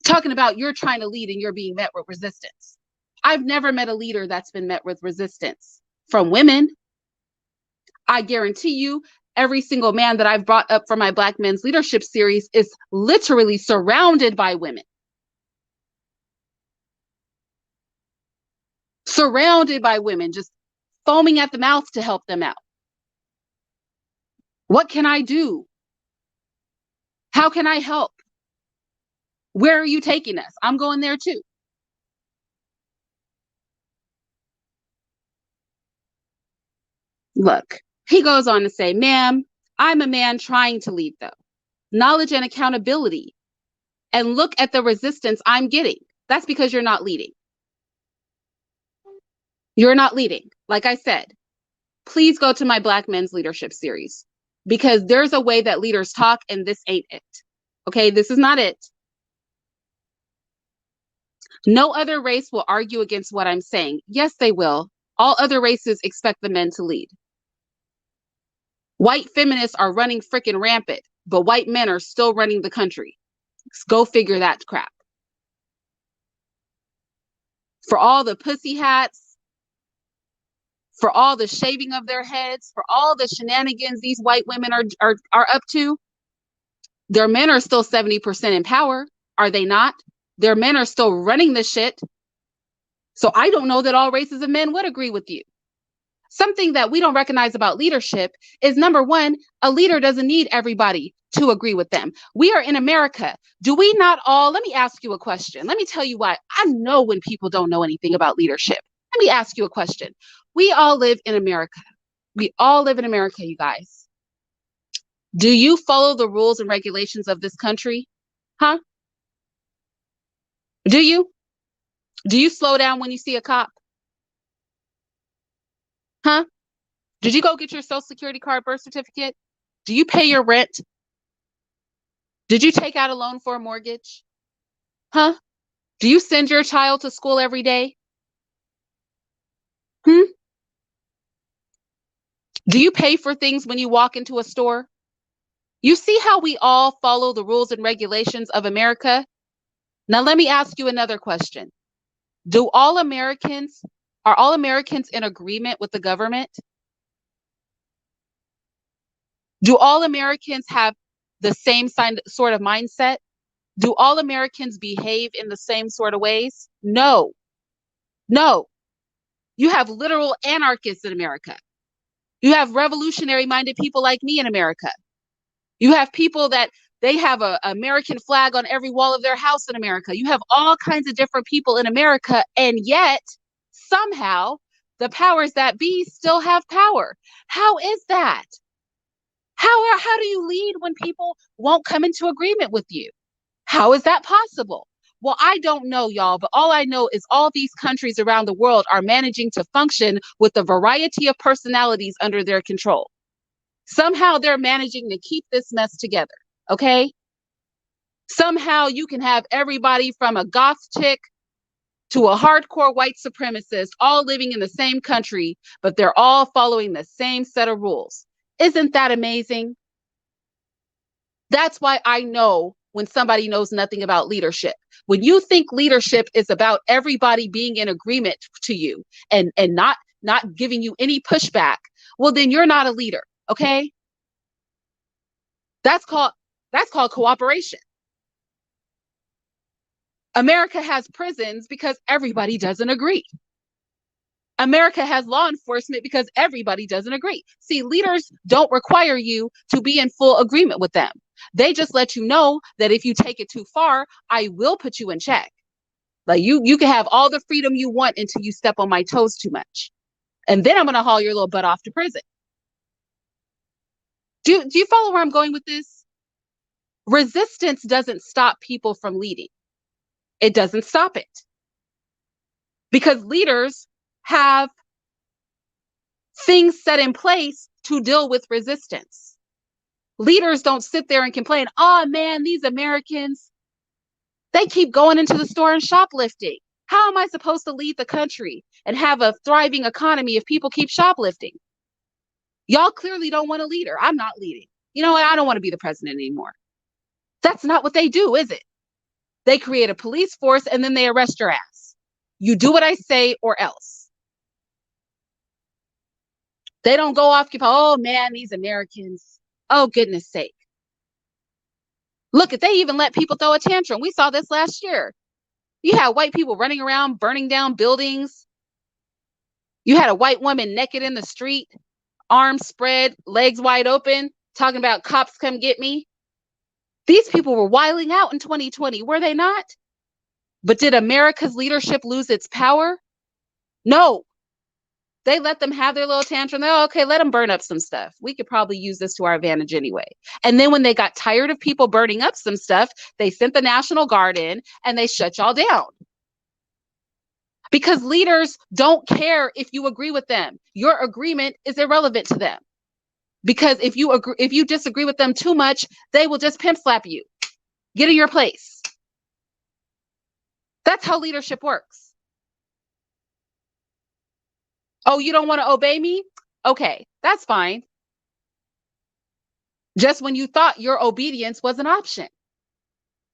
Talking about you're trying to lead and you're being met with resistance. I've never met a leader that's been met with resistance from women. I guarantee you, every single man that I've brought up for my Black Men's Leadership series is literally surrounded by women. Surrounded by women, just foaming at the mouth to help them out. What can I do? How can I help? Where are you taking us? I'm going there too. Look, he goes on to say, ma'am, I'm a man trying to lead though. Knowledge and accountability. And look at the resistance I'm getting. That's because you're not leading. You're not leading. Like I said, please go to my Black Men's Leadership series because there's a way that leaders talk and this ain't it. Okay, this is not it. No other race will argue against what I'm saying. Yes, they will. All other races expect the men to lead. White feminists are running freaking rampant, but white men are still running the country. Go figure that crap. For all the pussy hats, for all the shaving of their heads, for all the shenanigans these white women are up to, their men are still 70% in power, are they not? Their men are still running the shit. So I don't know that all races of men would agree with you. Something that we don't recognize about leadership is, number one, a leader doesn't need everybody to agree with them. We are in America. Do we not all, let me ask you a question. Let me tell you why. I know when people don't know anything about leadership. Let me ask you a question. We all live in America. We all live in America, you guys. Do you follow the rules and regulations of this country? Huh? Do you? Do you slow down when you see a cop? Huh? Did you go get your social security card, birth certificate? Do you pay your rent? Did you take out a loan for a mortgage? Huh? Do you send your child to school every day? Hmm? Do you pay for things when you walk into a store? You see how we all follow the rules and regulations of America? Now let me ask you another question. Are all Americans in agreement with the government? Do all Americans have the same sort of mindset? Do all Americans behave in the same sort of ways? No. No. You have literal anarchists in America. You have revolutionary minded people like me in America. You have people that they have an American flag on every wall of their house in America. You have all kinds of different people in America, and yet somehow the powers that be still have power. How is that? How do you lead when people won't come into agreement with you? How is that possible? Well, I don't know, y'all, but all I know is all these countries around the world are managing to function with a variety of personalities under their control. Somehow they're managing to keep this mess together, okay? Somehow you can have everybody from a goth chick to a hardcore white supremacist all living in the same country, but they're all following the same set of rules. Isn't that amazing? That's why I know when somebody knows nothing about leadership. When you think leadership is about everybody being in agreement to you and not giving you any pushback, well, then you're not a leader, okay? That's called cooperation. America has prisons because everybody doesn't agree. America has law enforcement because everybody doesn't agree. See, leaders don't require you to be in full agreement with them. They just let you know that if you take it too far, I will put you in check. Like you can have all the freedom you want until you step on my toes too much. And then I'm going to haul your little butt off to prison. Do you follow where I'm going with this? Resistance doesn't stop people from leading. It doesn't stop it. Because leaders have things set in place to deal with resistance. Leaders don't sit there and complain, oh man, these Americans, they keep going into the store and shoplifting. How am I supposed to lead the country and have a thriving economy if people keep shoplifting? Y'all clearly don't want a leader. I'm not leading. You know what? I don't want to be the president anymore. That's not what they do, is it? They create a police force and then they arrest your ass. You do what I say or else. They don't go off, oh man, these Americans. Oh, goodness sake. Look, if they even let people throw a tantrum. We saw this last year. You had white people running around, burning down buildings. You had a white woman naked in the street, arms spread, legs wide open, talking about cops come get me. These people were wilding out in 2020, were they not? But did America's leadership lose its power? No. They let them have their little tantrum. They're, okay, let them burn up some stuff. We could probably use this to our advantage anyway. And then when they got tired of people burning up some stuff, they sent the National Guard in and they shut y'all down. Because leaders don't care if you agree with them. Your agreement is irrelevant to them. Because if you disagree with them too much, they will just pimp slap you. Get in your place. That's how leadership works. Oh, you don't want to obey me? Okay, that's fine. Just when you thought your obedience was an option,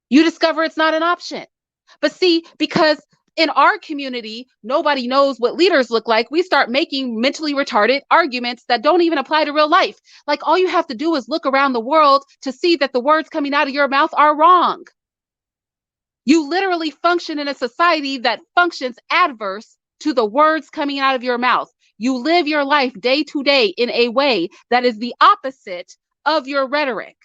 you discover it's not an option. But see, because in our community, nobody knows what leaders look like, we start making mentally retarded arguments that don't even apply to real life. Like, all you have to do is look around the world to see that the words coming out of your mouth are wrong. You literally function in a society that functions adverse to the words coming out of your mouth. You live your life day to day in a way that is the opposite of your rhetoric.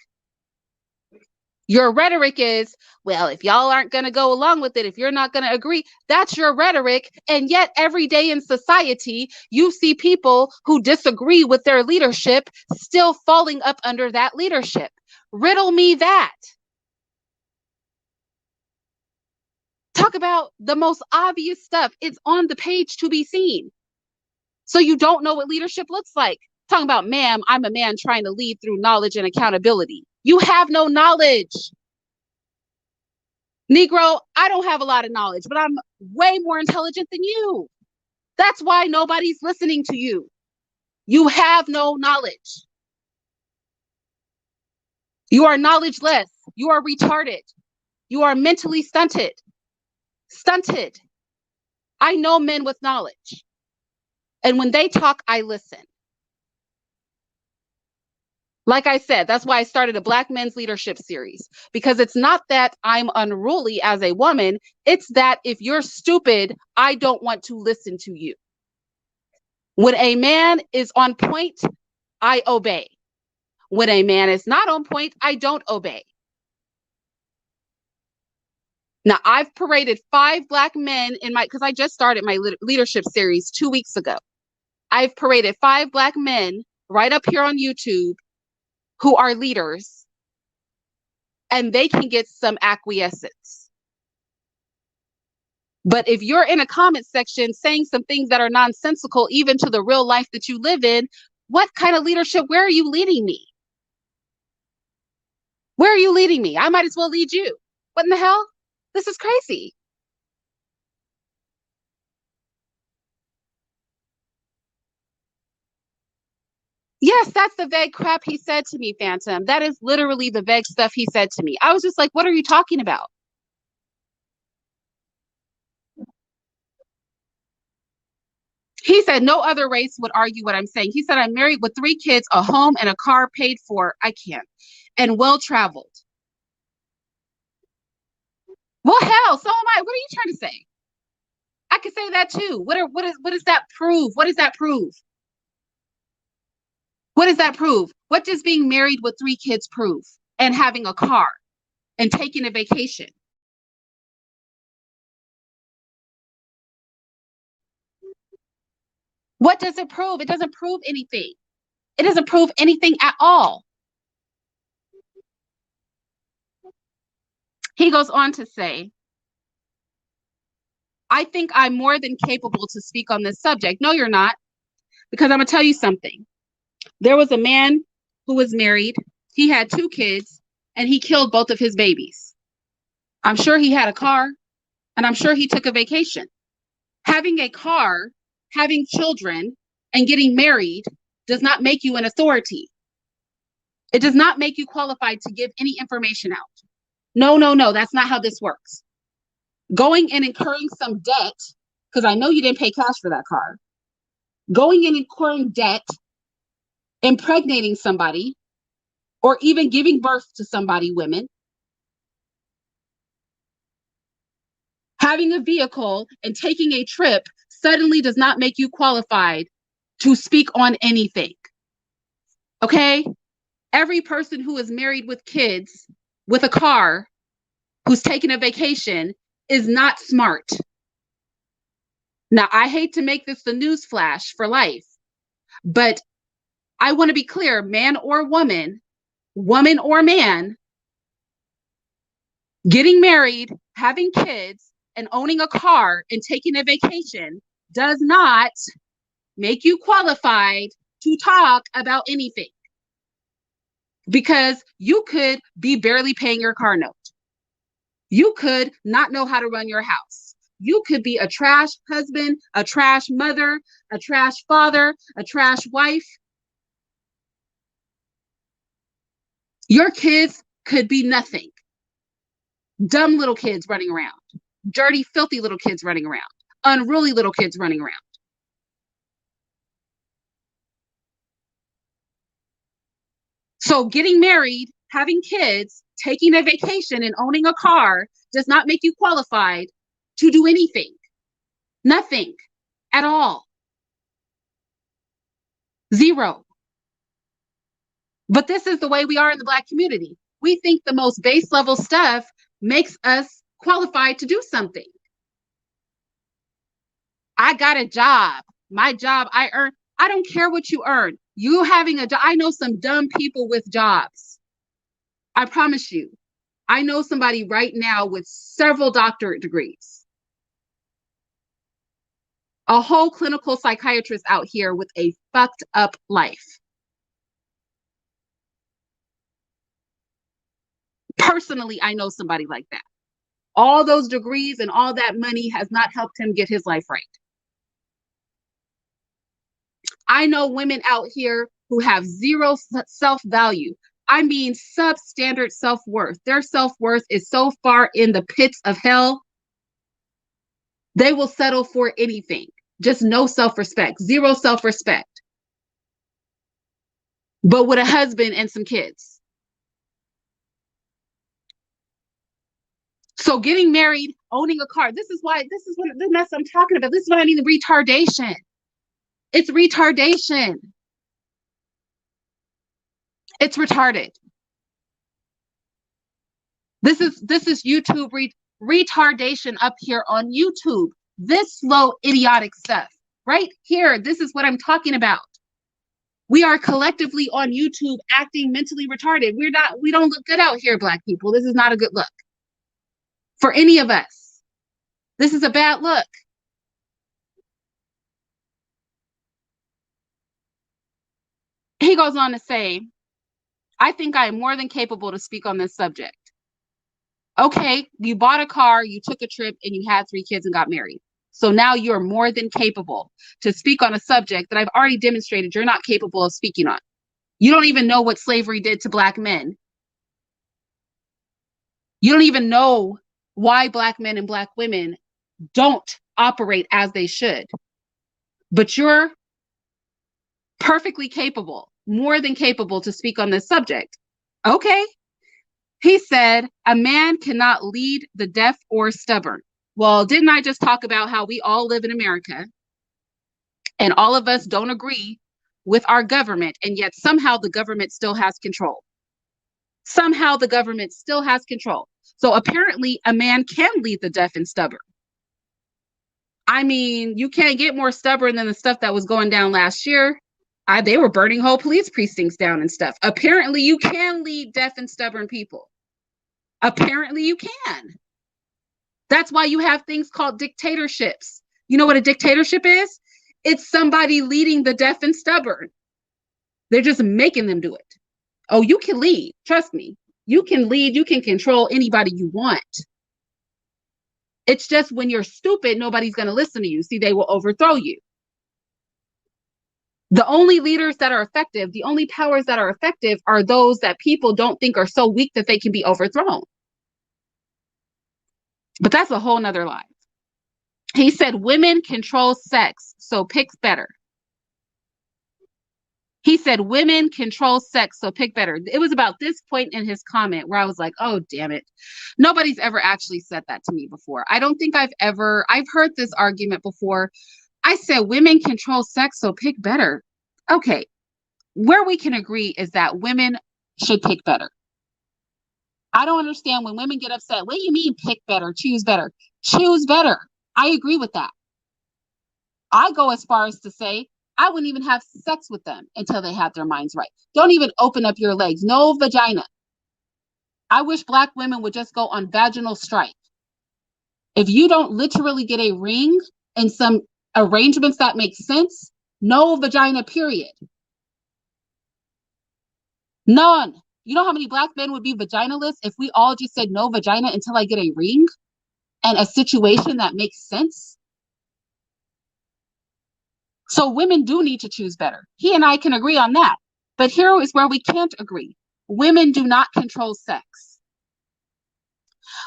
Your rhetoric is, well, if y'all aren't going to go along with it, if you're not going to agree, that's your rhetoric. And yet every day in society, you see people who disagree with their leadership still falling up under that leadership. Riddle me that. Talk about the most obvious stuff. It's on the page to be seen. So you don't know what leadership looks like. Talking about, ma'am, I'm a man trying to lead through knowledge and accountability. You have no knowledge. Negro, I don't have a lot of knowledge, but I'm way more intelligent than you. That's why nobody's listening to you. You have no knowledge. You are knowledgeless. You are retarded. You are mentally stunted. Stunted. I know men with knowledge. And when they talk, I listen. Like I said, that's why I started a Black Men's Leadership series, because it's not that I'm unruly as a woman. It's that if you're stupid, I don't want to listen to you. When a man is on point, I obey. When a man is not on point, I don't obey. Now, I've paraded 5 Black men because I just started my leadership series 2 weeks ago. I've paraded 5 Black men right up here on YouTube who are leaders, and they can get some acquiescence. But if you're in a comment section saying some things that are nonsensical, even to the real life that you live in, what kind of leadership? Where are you leading me? Where are you leading me? I might as well lead you. What in the hell? This is crazy. Yes, that's the vague crap he said to me, Phantom. That is literally the vague stuff he said to me. I was just like, what are you talking about? He said no other race would argue what I'm saying. He said, I'm married with 3 kids, a home, and a car paid for. I can't. And well-traveled. Well, hell, so am I. What are you trying to say? I could say that too. What does that prove? What does that prove? What does that prove? What does being married with 3 kids prove? And having a car and taking a vacation? What does it prove? It doesn't prove anything. It doesn't prove anything at all. He goes on to say, I think I'm more than capable to speak on this subject. No, you're not. Because I'm going to tell you something. There was a man who was married. He had 2 kids, and he killed both of his babies. I'm sure he had a car, and I'm sure he took a vacation. Having a car, having children, and getting married does not make you an authority. It does not make you qualified to give any information out. No, no, no, that's not how this works. Going and incurring some debt, because I know you didn't pay cash for that car. Going and incurring debt, impregnating somebody, or even giving birth to somebody, women. Having a vehicle and taking a trip suddenly does not make you qualified to speak on anything. Okay? Every person who is married with kids, with a car, who's taking a vacation is not smart. Now, I hate to make this the news flash for life, but I want to be clear, man or woman or man, getting married, having kids, and owning a car and taking a vacation does not make you qualified to talk about anything. Because you could be barely paying your car note. You could not know how to run your house. You could be a trash husband, a trash mother, a trash father, a trash wife. Your kids could be nothing. Dumb little kids running around. Dirty, filthy little kids running around. Unruly little kids running around. So getting married, having kids, taking a vacation, and owning a car does not make you qualified to do anything. Nothing at all. Zero. But this is the way we are in the Black community. We think the most base level stuff makes us qualified to do something. I got a job. My job, I earn. I don't care what you earn. You having a job. I know some dumb people with jobs. I promise you. I know somebody right now with several doctorate degrees. A whole clinical psychiatrist out here with a fucked up life. Personally, I know somebody like that. All those degrees and all that money has not helped him get his life right. I know women out here who have zero self-value. I mean, substandard self-worth. Their self-worth is so far in the pits of hell, they will settle for anything. Just no self-respect, zero self-respect. But with a husband and some kids. So getting married, owning a car, this is what the mess I'm talking about. This is what I mean, the retardation. It's retardation. It's retarded. This is YouTube retardation up here on YouTube. This slow, idiotic stuff right here. This is what I'm talking about. We are collectively on YouTube acting mentally retarded. We don't look good out here, Black people. This is not a good look for any of us. This is a bad look. He goes on to say, I think I am more than capable to speak on this subject. Okay, you bought a car, you took a trip, and you had 3 kids and got married. So now you're more than capable to speak on a subject that I've already demonstrated you're not capable of speaking on. You don't even know what slavery did to Black men. You don't even know why Black men and Black women don't operate as they should. But you're perfectly capable, more than capable to speak on this subject. Okay. He said, a man cannot lead the deaf or stubborn. Well, didn't I just talk about how we all live in America and all of us don't agree with our government, and yet somehow the government still has control. Somehow the government still has control. So apparently a man can lead the deaf and stubborn. I mean, you can't get more stubborn than the stuff that was going down last year. They were burning whole police precincts down and stuff. Apparently you can lead deaf and stubborn people. Apparently you can. That's why you have things called dictatorships. You know what a dictatorship is? It's somebody leading the deaf and stubborn. They're just making them do it. Oh, you can lead. Trust me. You can lead. You can control anybody you want. It's just when you're stupid, nobody's going to listen to you. See, they will overthrow you. The only leaders that are effective, the only powers that are effective are those that people don't think are so weak that they can be overthrown. But that's a whole nother lie. He said women control sex, so pick better. He said women control sex, so pick better. It was about this point in his comment where I was like, oh, damn it. Nobody's ever actually said that to me before. I don't think I've heard this argument before. I said women control sex, so pick better. Okay, where we can agree is that women should pick better. I don't understand when women get upset. What do you mean pick better, choose better? Choose better. I agree with that. I go as far as to say I wouldn't even have sex with them until they have their minds right. Don't even open up your legs. No vagina. I wish Black women would just go on vaginal strike. If you don't literally get a ring and some arrangements that make sense, no vagina, period. None. You know how many Black men would be vaginaless if we all just said no vagina until I get a ring and a situation that makes sense? So women do need to choose better. He and I can agree on that. But here is where we can't agree. Women do not control sex.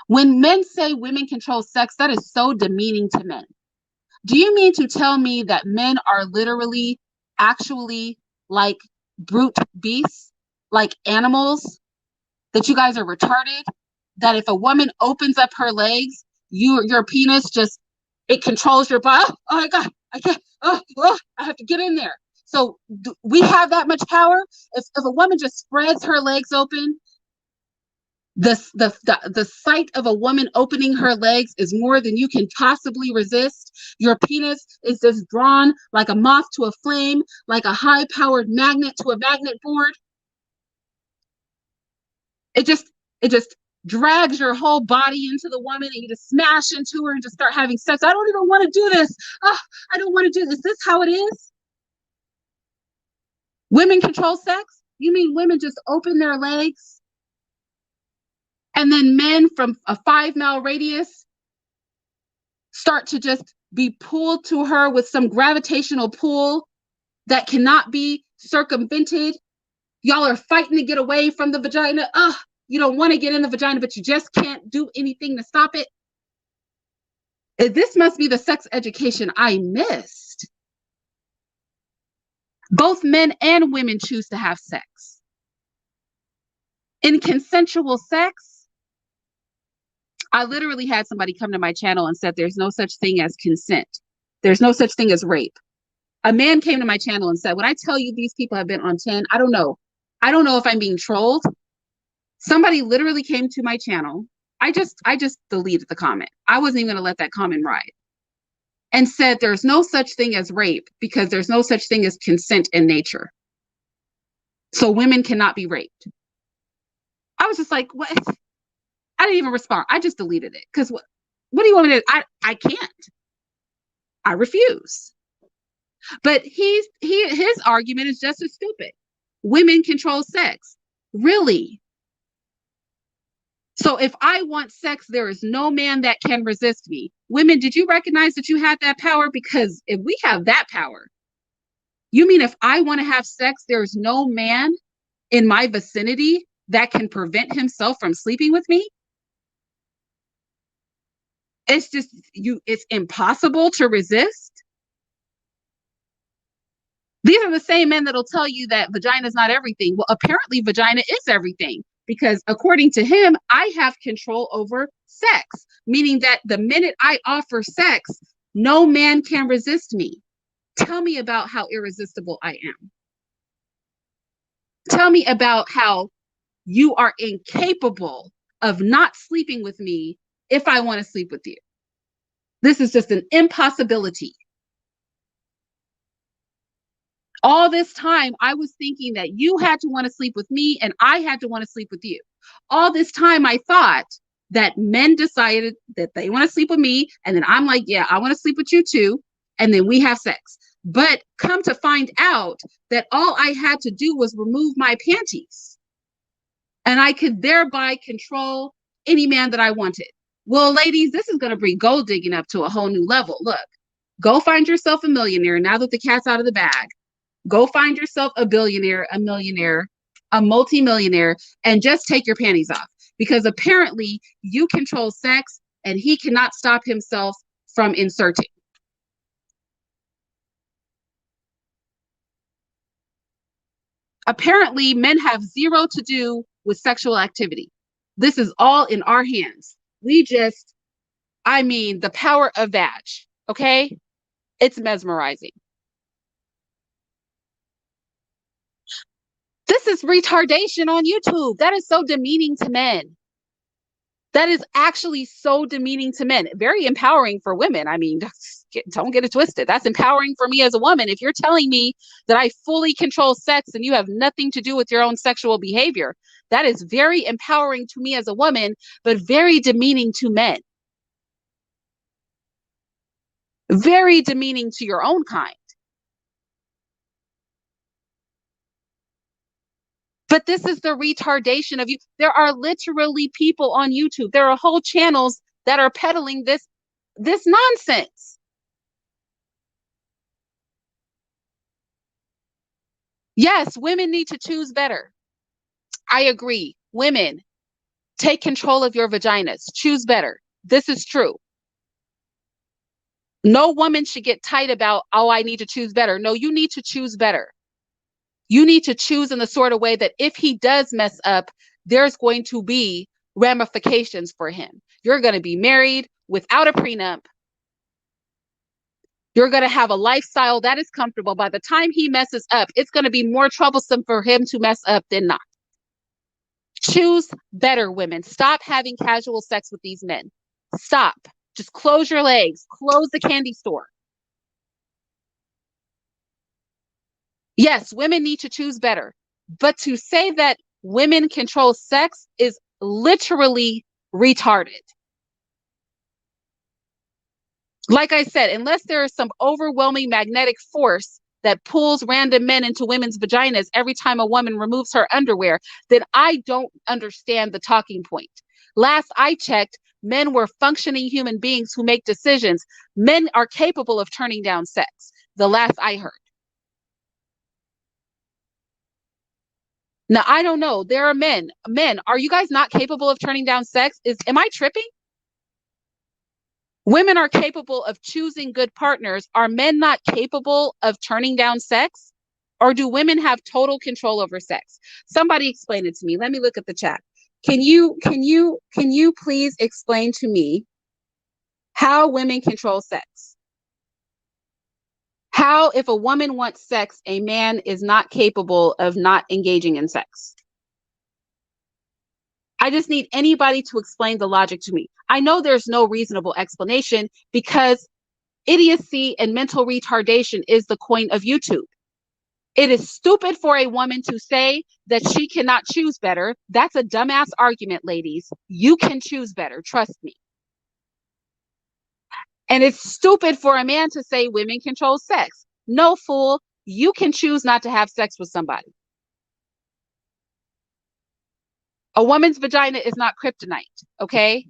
When men say women control sex, that is so demeaning to men. Do you mean to tell me that men are literally, actually like brute beasts, like animals, that you guys are retarded, that if a woman opens up her legs, your penis just, it controls your body? Oh my God, I can't, I have to get in there. So we have that much power? If a woman just spreads her legs open, the sight of a woman opening her legs is more than you can possibly resist. Your penis is just drawn like a moth to a flame, like a high-powered magnet to a magnet board. It just drags your whole body into the woman, and you just smash into her and just start having sex. I don't even want to do this. Oh, I don't want to do this. Is this how it is? Women control sex? You mean women just open their legs and then men from a 5-mile radius start to just be pulled to her with some gravitational pull that cannot be circumvented? Y'all are fighting to get away from the vagina. You don't want to get in the vagina, but you just can't do anything to stop it. This must be the sex education I missed. Both men and women choose to have sex. In consensual sex, I literally had somebody come to my channel and said there's no such thing as consent. There's no such thing as rape. A man came to my channel and said, when I tell you these people have been on 10, I don't know. I don't know if I'm being trolled. Somebody literally came to my channel. I just deleted the comment. I wasn't even going to let that comment ride. And said there's no such thing as rape because there's no such thing as consent in nature. So women cannot be raped. I was just like, what? I didn't even respond. I just deleted it. Because what do you want me to? I can't. I refuse. But his argument is just as stupid. Women control sex. Really? So if I want sex, there is no man that can resist me. Women, did you recognize that you had that power? Because if we have that power, you mean if I want to have sex, there's no man in my vicinity that can prevent himself from sleeping with me? It's just it's impossible to resist. These are the same men that'll tell you that vagina is not everything. Well, apparently vagina is everything, because according to him, I have control over sex, meaning that the minute I offer sex, no man can resist me. Tell me about how irresistible I am. Tell me about how you are incapable of not sleeping with me if I want to sleep with you. This is just an impossibility. All this time, I was thinking that you had to want to sleep with me and I had to want to sleep with you. All this time, I thought that men decided that they want to sleep with me. And then I'm like, yeah, I want to sleep with you too. And then we have sex. But come to find out that all I had to do was remove my panties. And I could thereby control any man that I wanted. Well, ladies, this is going to bring gold digging up to a whole new level. Look, go find yourself a millionaire now that the cat's out of the bag. Go find yourself a billionaire, a millionaire, a multimillionaire, and just take your panties off. Because apparently you control sex and he cannot stop himself from inserting. Apparently, men have zero to do with sexual activity. This is all in our hands. We just, I mean, the power of vag, okay? It's mesmerizing. This is retardation on YouTube. That is so demeaning to men. That is actually so demeaning to men. Very empowering for women. I mean, don't get it twisted. That's empowering for me as a woman. If you're telling me that I fully control sex and you have nothing to do with your own sexual behavior, that is very empowering to me as a woman, but very demeaning to men. Very demeaning to your own kind. But this is the retardation of you. There are literally people on YouTube. There are whole channels that are peddling this nonsense. Yes, women need to choose better. I agree. Women, take control of your vaginas. Choose better. This is true. No woman should get tight about, oh, I need to choose better. No, you need to choose better. You need to choose in the sort of way that if he does mess up, there's going to be ramifications for him. You're going to be married without a prenup. You're going to have a lifestyle that is comfortable. By the time he messes up, it's going to be more troublesome for him to mess up than not. Choose better, women. Stop having casual sex with these men. Stop. Just close your legs. Close the candy store. Yes, women need to choose better. But to say that women control sex is literally retarded. Like I said, unless there is some overwhelming magnetic force that pulls random men into women's vaginas every time a woman removes her underwear, then I don't understand the talking point. Last I checked, men were functioning human beings who make decisions. Men are capable of turning down sex, the last I heard. Now, I don't know. There are men. Men, are you guys not capable of turning down sex? Am I tripping? Women are capable of choosing good partners. Are men not capable of turning down sex? Or do women have total control over sex? Somebody explain it to me. Let me look at the chat. Can you please explain to me how women control sex? How, if a woman wants sex, a man is not capable of not engaging in sex? I just need anybody to explain the logic to me. I know there's no reasonable explanation because idiocy and mental retardation is the coin of YouTube. It is stupid for a woman to say that she cannot choose better. That's a dumbass argument, ladies. You can choose better. Trust me. And it's stupid for a man to say women control sex. No, fool. You can choose not to have sex with somebody. A woman's vagina is not kryptonite, okay?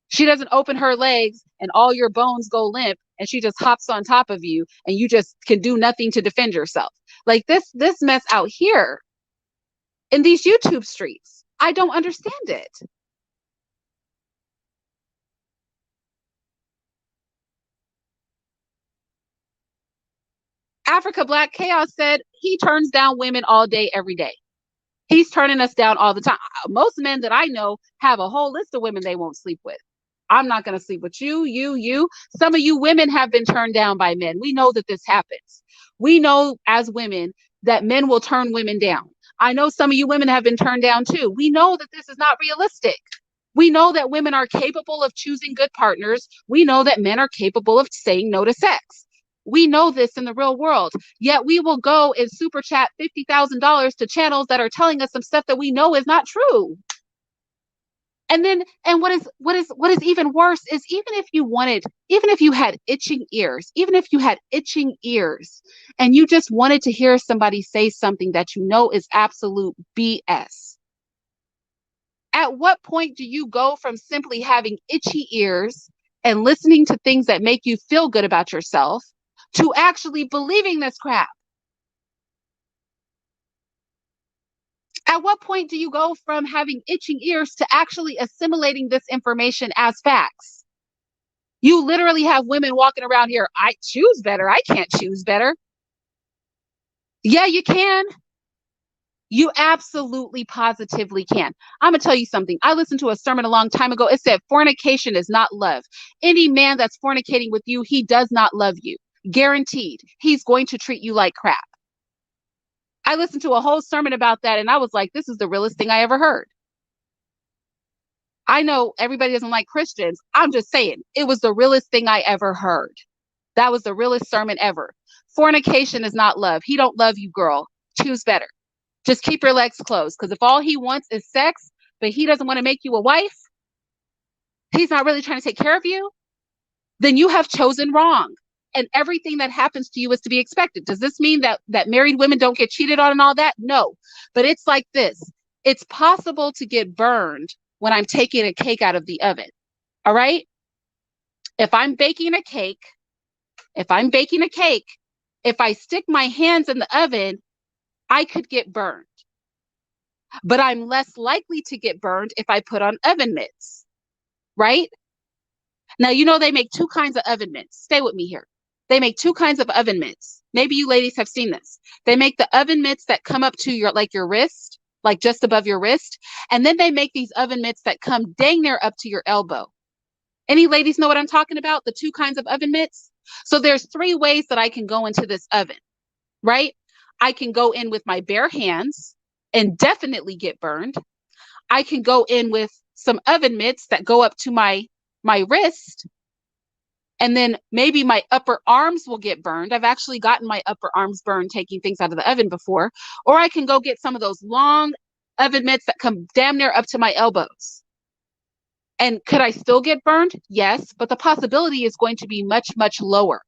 She doesn't open her legs and all your bones go limp and she just hops on top of you and you just can do nothing to defend yourself. Like this mess out here in these YouTube streets. I don't understand it. Africa Black Chaos said he turns down women all day, every day. He's turning us down all the time. Most men that I know have a whole list of women they won't sleep with. I'm not going to sleep with you. Some of you women have been turned down by men. We know that this happens. We know as women that men will turn women down. I know some of you women have been turned down too. We know that this is not realistic. We know that women are capable of choosing good partners. We know that men are capable of saying no to sex. We know this in the real world. Yet we will go and super chat $50,000 to channels that are telling us some stuff that we know is not true. And what is even worse is even if you had itching ears and you just wanted to hear somebody say something that you know is absolute BS. At what point do you go from simply having itchy ears and listening to things that make you feel good about yourself to actually believing this crap? At what point do you go from having itching ears to actually assimilating this information as facts? You literally have women walking around here, I choose better. I can't choose better. Yeah, you can. You absolutely positively can. I'm going to tell you something. I listened to a sermon a long time ago. It said fornication is not love. Any man that's fornicating with you, he does not love you. Guaranteed. He's going to treat you like crap. I listened to a whole sermon about that and I was like, this is the realest thing I ever heard. I know everybody doesn't like Christians. I'm just saying it was the realest thing I ever heard. That was the realest sermon ever. Fornication is not love. He don't love you, girl. Choose better. Just keep your legs closed. Because if all he wants is sex, but he doesn't want to make you a wife, he's not really trying to take care of you, then you have chosen wrong. And everything that happens to you is to be expected. Does this mean that married women don't get cheated on and all that? No. But it's like this. It's possible to get burned when I'm taking a cake out of the oven. All right? If I'm baking a cake, if I stick my hands in the oven, I could get burned. But I'm less likely to get burned if I put on oven mitts, right? Now, you know, they make two kinds of oven mitts. Stay with me here. They make two kinds of oven mitts. Maybe you ladies have seen this. They make the oven mitts that come up to your wrist, like just above your wrist. And then they make these oven mitts that come dang near up to your elbow. Any ladies know what I'm talking about? The two kinds of oven mitts? So there's three ways that I can go into this oven, right? I can go in with my bare hands and definitely get burned. I can go in with some oven mitts that go up to my wrist, and then maybe my upper arms will get burned. I've actually gotten my upper arms burned taking things out of the oven before. Or I can go get some of those long oven mitts that come damn near up to my elbows. And could I still get burned? Yes, but the possibility is going to be much, much lower,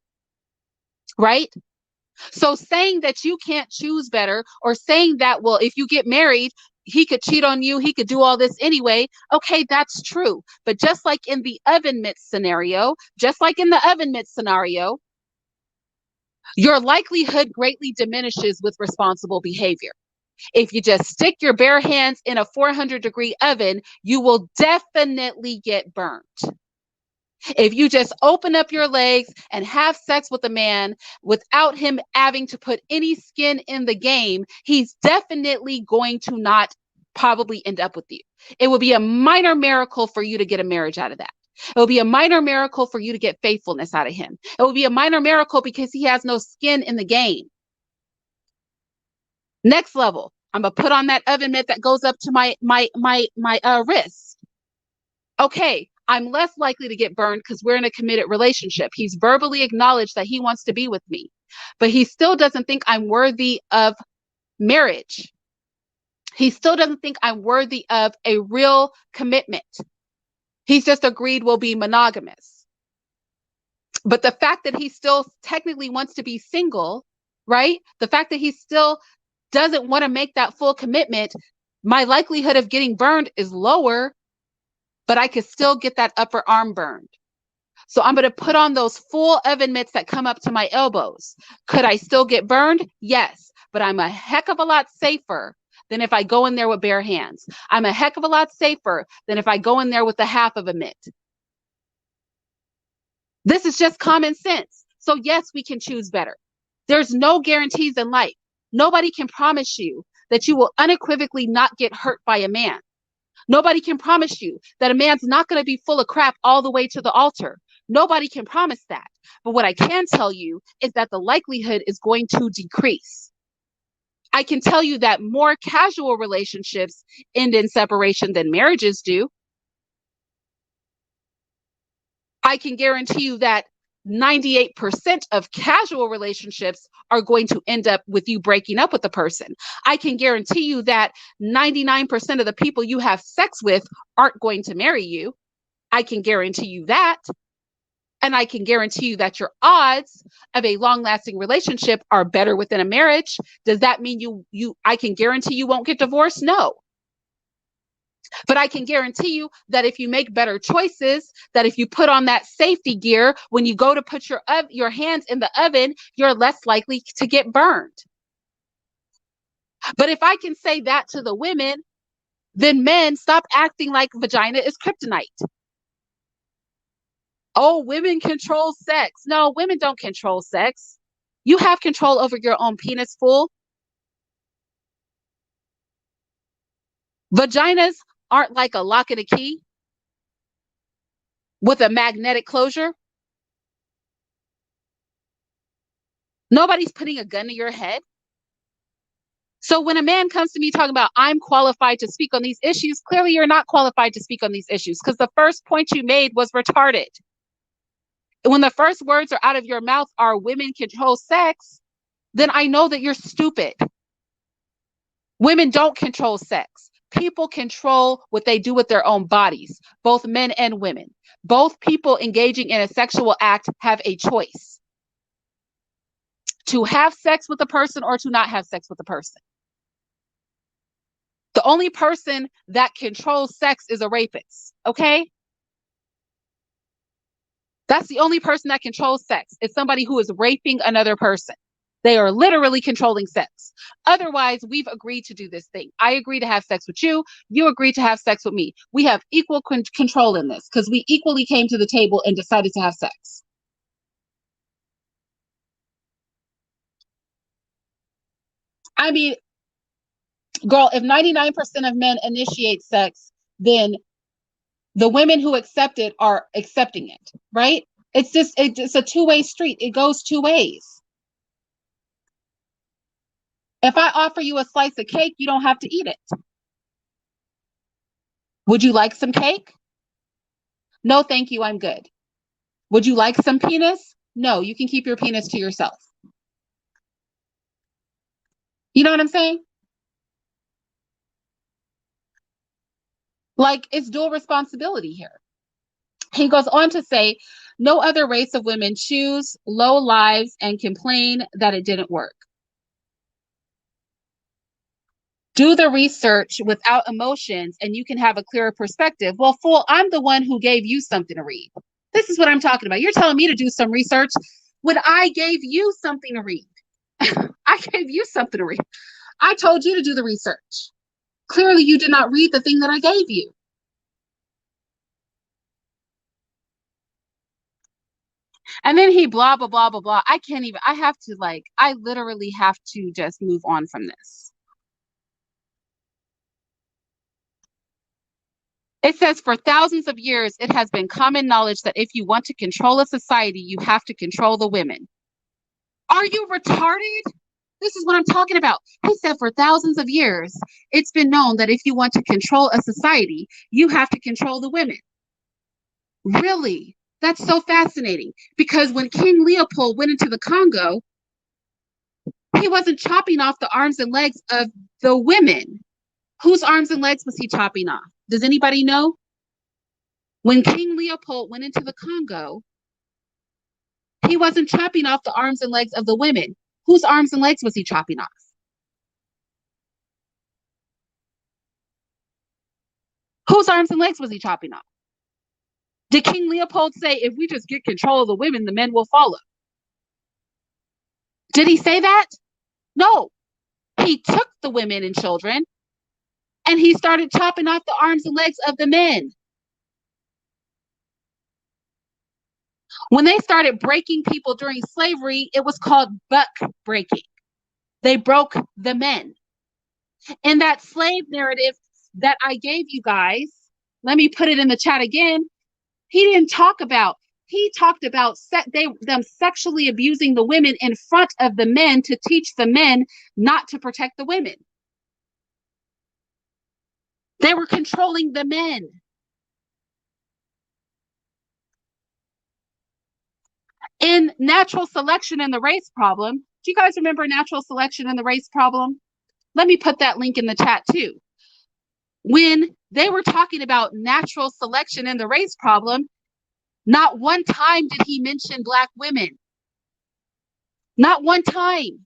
right? So saying that you can't choose better, or saying that, well, if you get married, he could cheat on you, he could do all this anyway. Okay, that's true. But just like in the oven mitt scenario, your likelihood greatly diminishes with responsible behavior. If you just stick your bare hands in a 400-degree oven, you will definitely get burnt. If you just open up your legs and have sex with a man without him having to put any skin in the game, he's definitely going to not probably end up with you. It will be a minor miracle for you to get a marriage out of that. It will be a minor miracle for you to get faithfulness out of him. It will be a minor miracle because he has no skin in the game. Next level, I'm gonna put on that oven mitt that goes up to my wrist. Okay, I'm less likely to get burned because we're in a committed relationship. He's verbally acknowledged that he wants to be with me, but he still doesn't think I'm worthy of marriage. He still doesn't think I'm worthy of a real commitment. He's just agreed we'll be monogamous. But the fact that he still technically wants to be single, right? The fact that he still doesn't want to make that full commitment, my likelihood of getting burned is lower, but I could still get that upper arm burned. So I'm going to put on those full oven mitts that come up to my elbows. Could I still get burned? Yes, but I'm a heck of a lot safer than if I go in there with bare hands. I'm a heck of a lot safer than if I go in there with the half of a mitt. This is just common sense. So yes, we can choose better. There's no guarantees in life. Nobody can promise you that you will unequivocally not get hurt by a man. Nobody can promise you that a man's not going to be full of crap all the way to the altar. Nobody can promise that. But what I can tell you is that the likelihood is going to decrease. I can tell you that more casual relationships end in separation than marriages do. I can guarantee you that 98% of casual relationships are going to end up with you breaking up with the person. I can guarantee you that 99% of the people you have sex with aren't going to marry you. I can guarantee you that. And I can guarantee you that your odds of a long-lasting relationship are better within a marriage. Does that mean I can guarantee you won't get divorced? No. But I can guarantee you that if you make better choices, that if you put on that safety gear, when you go to put your hands in the oven, you're less likely to get burned. But if I can say that to the women, then men, stop acting like vagina is kryptonite. Oh, women control sex. No, women don't control sex. You have control over your own penis, fool. Vaginas aren't like a lock and a key with a magnetic closure. Nobody's putting a gun to your head. So when a man comes to me talking about I'm qualified to speak on these issues, clearly you're not qualified to speak on these issues because the first point you made was retarded. When the first words are out of your mouth are women control sex, then I know that you're stupid. Women don't control sex. People control what they do with their own bodies, both men and women. Both people engaging in a sexual act have a choice to have sex with a person or to not have sex with a person. The only person that controls sex is a rapist, okay? That's the only person that controls sex. It's somebody who is raping another person. They are literally controlling sex. Otherwise, we've agreed to do this thing. I agree to have sex with you. You agree to have sex with me. We have equal control in this because we equally came to the table and decided to have sex. I mean, girl, if 99% of men initiate sex, then the women who accept it are accepting it, right? It's a two-way street. It goes two ways. If I offer you a slice of cake, you don't have to eat it. Would you like some cake? No, thank you, I'm good. Would you like some penis? No, you can keep your penis to yourself. You know what I'm saying? Like, it's dual responsibility here. He goes on to say, no other race of women choose low lives and complain that it didn't work. Do the research without emotions and you can have a clearer perspective. Well, fool, I'm the one who gave you something to read. This is what I'm talking about. You're telling me to do some research when I gave you something to read. I gave you something to read. I told you to do the research. Clearly, you did not read the thing that I gave you. And then he blah, blah, blah, blah, blah. I can't even, I literally have to just move on from this. It says, for thousands of years, it has been common knowledge that if you want to control a society, you have to control the women. Are you retarded? This is what I'm talking about. He said for thousands of years, it's been known that if you want to control a society, you have to control the women. Really? That's so fascinating. Because when King Leopold went into the Congo, he wasn't chopping off the arms and legs of the women. Whose arms and legs was he chopping off? Does anybody know? When King Leopold went into the Congo, he wasn't chopping off the arms and legs of the women. Whose arms and legs was he chopping off? Whose arms and legs was he chopping off? Did King Leopold say, if we just get control of the women, the men will follow? Did he say that? No. He took the women and children and he started chopping off the arms and legs of the men. When they started breaking people during slavery, it was called buck breaking. They broke the men. In that slave narrative that I gave you guys, let me put it in the chat again. He talked about them sexually abusing the women in front of the men to teach the men not to protect the women. They were controlling the men. In natural selection and the race problem, do you guys remember natural selection and the race problem? Let me put that link in the chat too. When they were talking about natural selection and the race problem, not one time did he mention Black women. Not one time.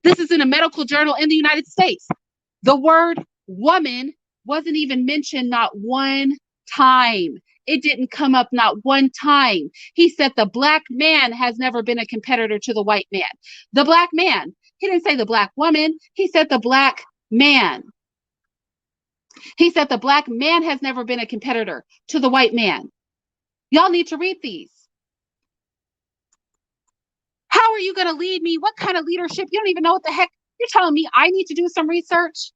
This is in a medical journal in the United States. The word woman wasn't even mentioned not one time. It didn't come up not one time. He said the Black man has never been a competitor to the white man. The Black man, He didn't say the Black woman. He said the Black man. He said the Black man has never been a competitor to the white man. Y'all need to read these. How are you going to lead me? What kind of leadership? You don't even know what the heck. You're telling me I need to do some research?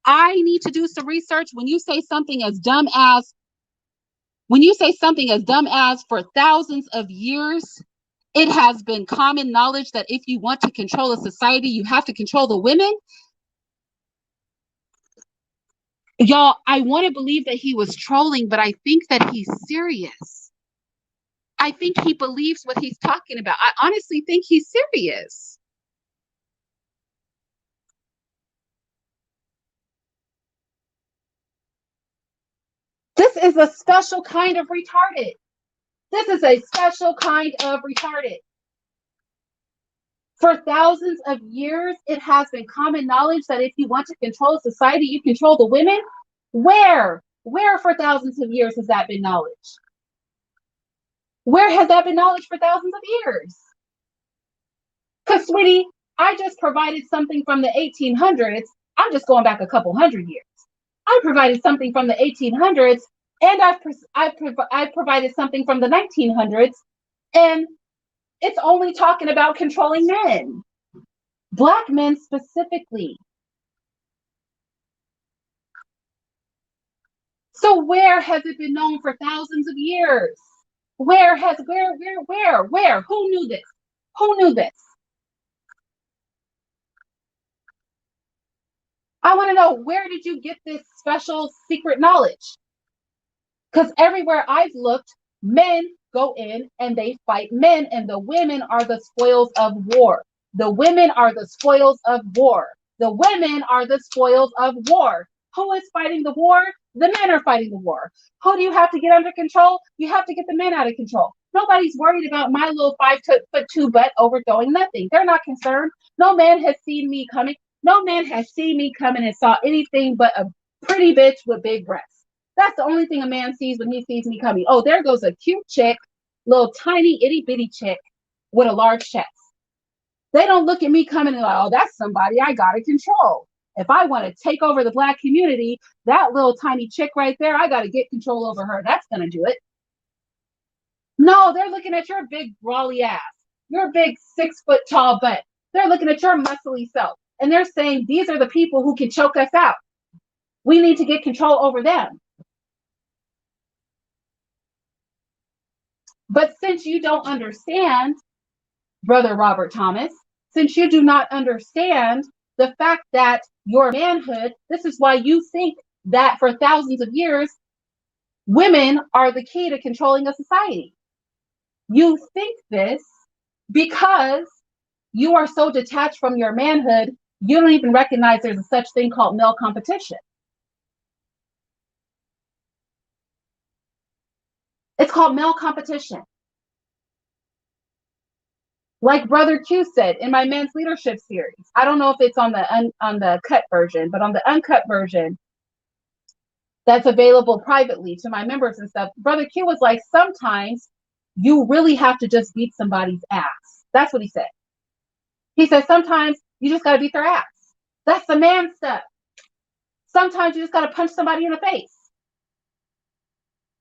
I need to do some research when you say something as dumb as, for thousands of years, it has been common knowledge that if you want to control a society, you have to control the women. Y'all, I want to believe that he was trolling, but I think that he's serious. I think he believes what he's talking about. I honestly think he's serious. This is a special kind of retarded. This is a special kind of retarded. For thousands of years, it has been common knowledge that if you want to control society, you control the women. Where for thousands of years has that been knowledge? Where has that been knowledge for thousands of years? Because, sweetie, I just provided something from the 1800s. I'm just going back a couple hundred years. I provided something from the 1800s, and I've provided something from the 1900s, and it's only talking about controlling men, Black men specifically. So where has it been known for thousands of years? Where? Who knew this? Who knew this? I want to know, where did you get this special secret knowledge? Because everywhere I've looked, men go in and they fight men, and the women are the spoils of war. The women are the spoils of war. The women are the spoils of war. Who is fighting the war? The men are fighting the war. Who do you have to get under control? You have to get the men out of control. Nobody's worried about my little 5'2" butt overthrowing nothing. They're not concerned. No man has seen me coming. No man has seen me coming and saw anything but a pretty bitch with big breasts. That's the only thing a man sees when he sees me coming. Oh, there goes a cute chick, little tiny itty bitty chick with a large chest. They don't look at me coming and like, oh, that's somebody I gotta control. If I want to take over the Black community, that little tiny chick right there, I gotta get control over her. That's gonna do it. No, they're looking at your big brawly ass, your big 6 foot tall butt. They're looking at your muscly self, and they're saying these are the people who can choke us out. We need to get control over them. But since you don't understand, Brother Robert Thomas, since you do not understand the fact that your manhood, this is why you think that for thousands of years, women are the key to controlling a society. You think this because you are so detached from your manhood, you don't even recognize there's a such thing called male competition. It's called male competition. Like Brother Q said in my men's leadership series, I don't know if it's on the cut version, but on the uncut version that's available privately to my members and stuff, Brother Q was like, sometimes you really have to just beat somebody's ass. That's what he said. He said, sometimes you just got to beat their ass. That's the man stuff. Sometimes you just got to punch somebody in the face.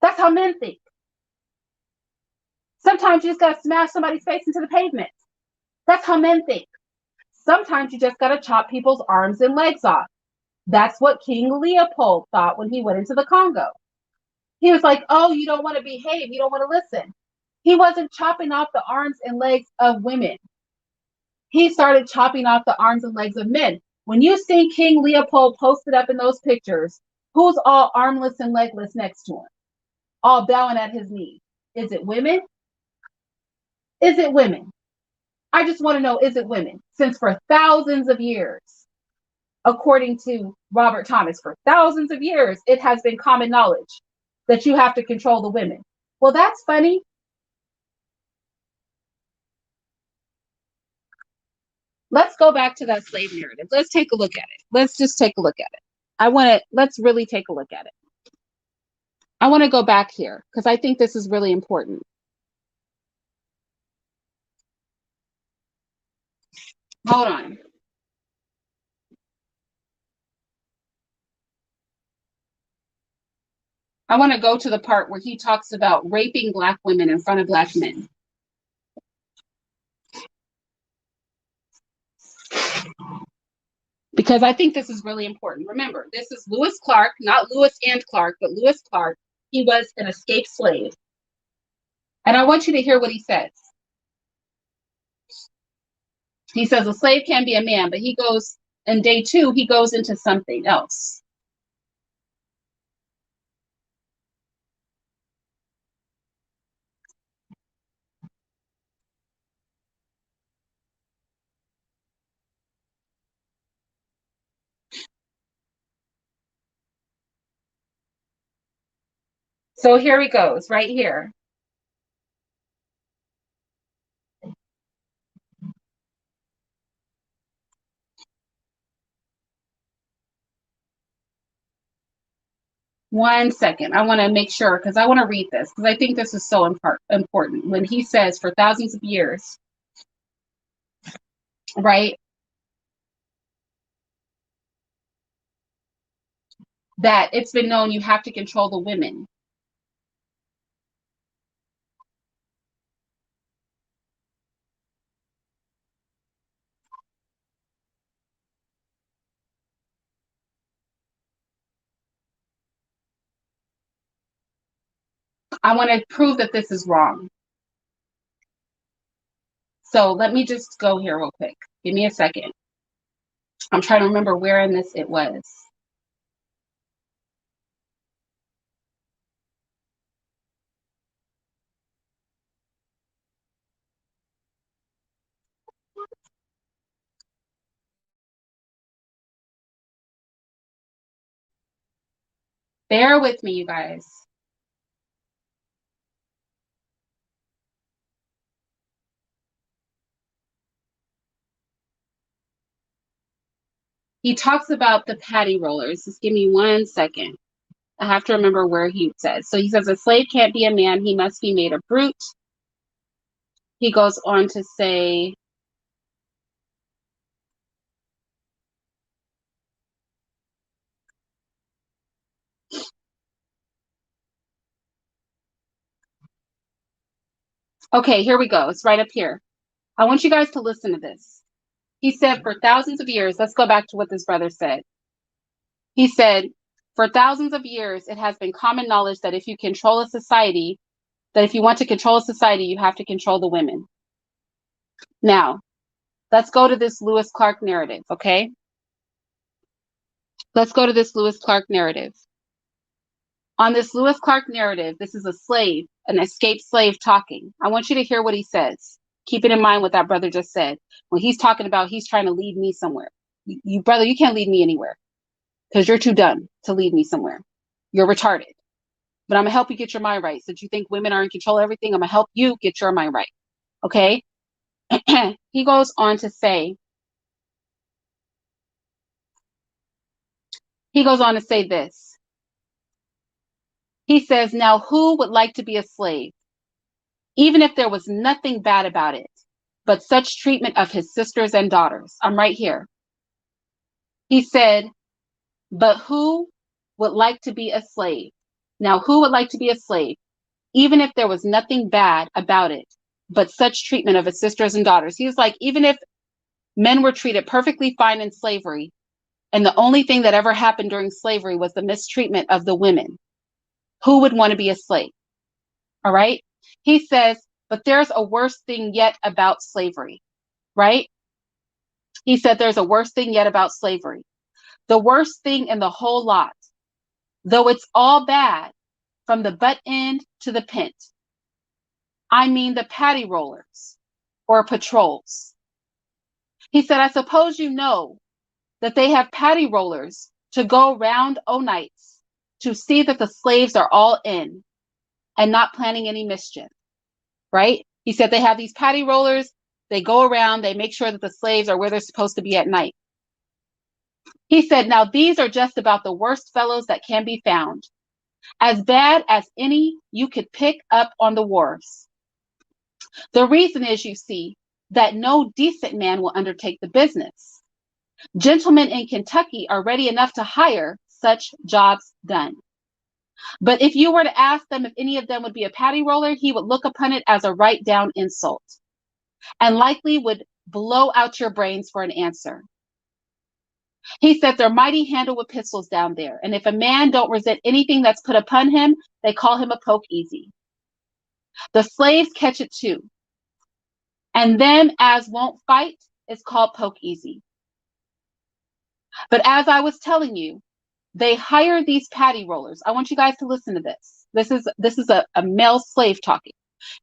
That's how men think. Sometimes you just got to smash somebody's face into the pavement. That's how men think. Sometimes you just got to chop people's arms and legs off. That's what King Leopold thought when he went into the Congo. He was like, oh, you don't want to behave. You don't want to listen. He wasn't chopping off the arms and legs of women. He started chopping off the arms and legs of men. When you see King Leopold posted up in those pictures, who's all armless and legless next to him? All bowing at his knees. Is it women? Is it women? I just want to know, is it women? Since for thousands of years, according to Robert Thomas, for thousands of years, it has been common knowledge that you have to control the women. Well, that's funny. Let's go back to that slave narrative. Let's take a look at it. Let's just take a look at it. Let's really take a look at it. I want to go back here because I think this is really important. Hold on. I want to go to the part where he talks about raping Black women in front of Black men. Because I think this is really important. Remember, this is Lewis Clark, not Lewis and Clark, but Lewis Clark. He was an escaped slave. And I want you to hear what he says. He says a slave can be a man, but he goes, in day 2, he goes into something else. So here he goes, right here. One second. I want to make sure, because I want to read this, because I think this is so important. When he says for thousands of years, right, that it's been known you have to control the women. I want to prove that this is wrong. So let me just go here real quick. Give me a second. I'm trying to remember where in this it was. Bear with me, you guys. He talks about the patty rollers. Just give me 1 second. I have to remember where he says. So he says a slave can't be a man. He must be made a brute. He goes on to say, okay, here we go. It's right up here. I want you guys to listen to this. He said, for thousands of years, let's go back to what this brother said. He said, for thousands of years, it has been common knowledge that if you control a society, that if you want to control a society, you have to control the women. Now, let's go to this Lewis Clark narrative, okay? Let's go to this Lewis Clark narrative. On this Lewis Clark narrative, this is a slave, an escaped slave talking. I want you to hear what he says. Keep it in mind what that brother just said. When he's talking about he's trying to lead me somewhere. You brother, you can't lead me anywhere because you're too dumb to lead me somewhere. You're retarded. But I'm going to help you get your mind right. Since you think women are in control of everything, I'm going to help you get your mind right. Okay? He goes on to say this. He says, now who would like to be a slave, even if there was nothing bad about it, but such treatment of his sisters and daughters? I'm right here. He said, but who would like to be a slave? Now, who would like to be a slave, even if there was nothing bad about it, but such treatment of his sisters and daughters? He was like, even if men were treated perfectly fine in slavery, and the only thing that ever happened during slavery was the mistreatment of the women, who would want to be a slave? All right. He says, but there's a worse thing yet about slavery, right? He said there's a worse thing yet about slavery. The worst thing in the whole lot, though it's all bad from the butt end to the pint. I mean the patty rollers or patrols. He said, I suppose you know that they have patty rollers to go round o' nights to see that the slaves are all in and not planning any mischief, right? He said they have these patty rollers, they go around, they make sure that the slaves are where they're supposed to be at night. He said, now these are just about the worst fellows that can be found, as bad as any you could pick up on the wharves. The reason is, you see, that no decent man will undertake the business. Gentlemen in Kentucky are ready enough to hire such jobs done. But if you were to ask them if any of them would be a patty roller, he would look upon it as a right down insult and likely would blow out your brains for an answer. He said they're mighty handled with pistols down there, and if a man don't resent anything that's put upon him, they call him a poke easy. The slaves catch it too, and them as won't fight is called poke easy. But as I was telling you, they hire these patty rollers. I want you guys to listen to this. This is a male slave talking.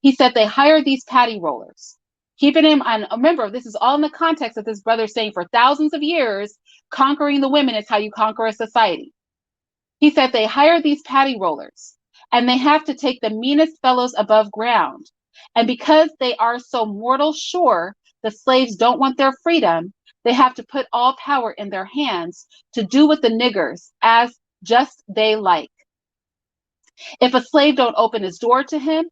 He said they hire these patty rollers. Keeping him on, remember, this is all in the context of this brother saying for thousands of years, conquering the women is how you conquer a society. He said they hire these patty rollers and they have to take the meanest fellows above ground. And because they are so mortal sure the slaves don't want their freedom, they have to put all power in their hands to do with the niggers as just they like. If a slave don't open his door to him,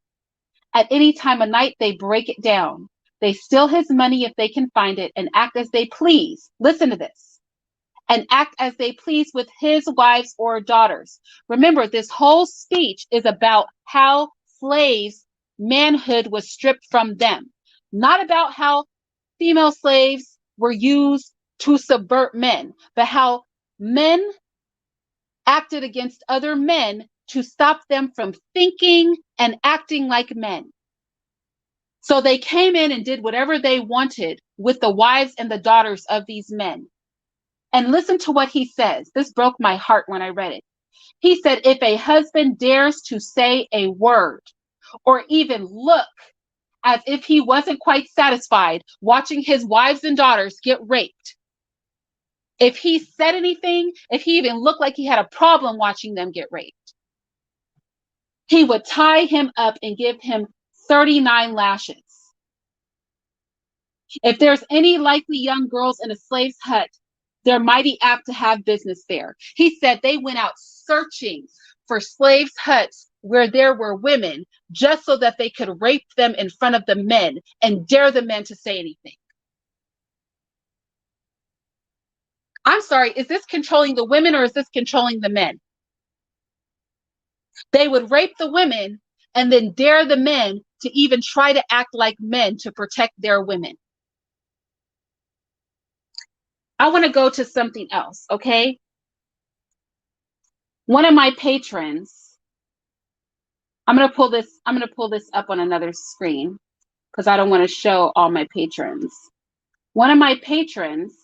at any time of night, they break it down. They steal his money if they can find it and act as they please. Listen to this. And act as they please with his wives or daughters. Remember, this whole speech is about how slaves' manhood was stripped from them, not about how female slaves were used to subvert men, but how men acted against other men to stop them from thinking and acting like men. So they came in and did whatever they wanted with the wives and the daughters of these men. And listen to what he says. This broke my heart when I read it. He said, if a husband dares to say a word or even look as if he wasn't quite satisfied watching his wives and daughters get raped, if he said anything, if he even looked like he had a problem watching them get raped, he would tie him up and give him 39 lashes. If there's any likely young girls in a slave's hut, they're mighty apt to have business there. He said they went out searching for slaves' huts where there were women just so that they could rape them in front of the men and dare the men to say anything. I'm sorry, is this controlling the women or is this controlling the men? They would rape the women and then dare the men to even try to act like men to protect their women. I want to go to something else, okay? One of my patrons, I'm going to pull this up on another screen because I don't want to show all my patrons. One of my patrons,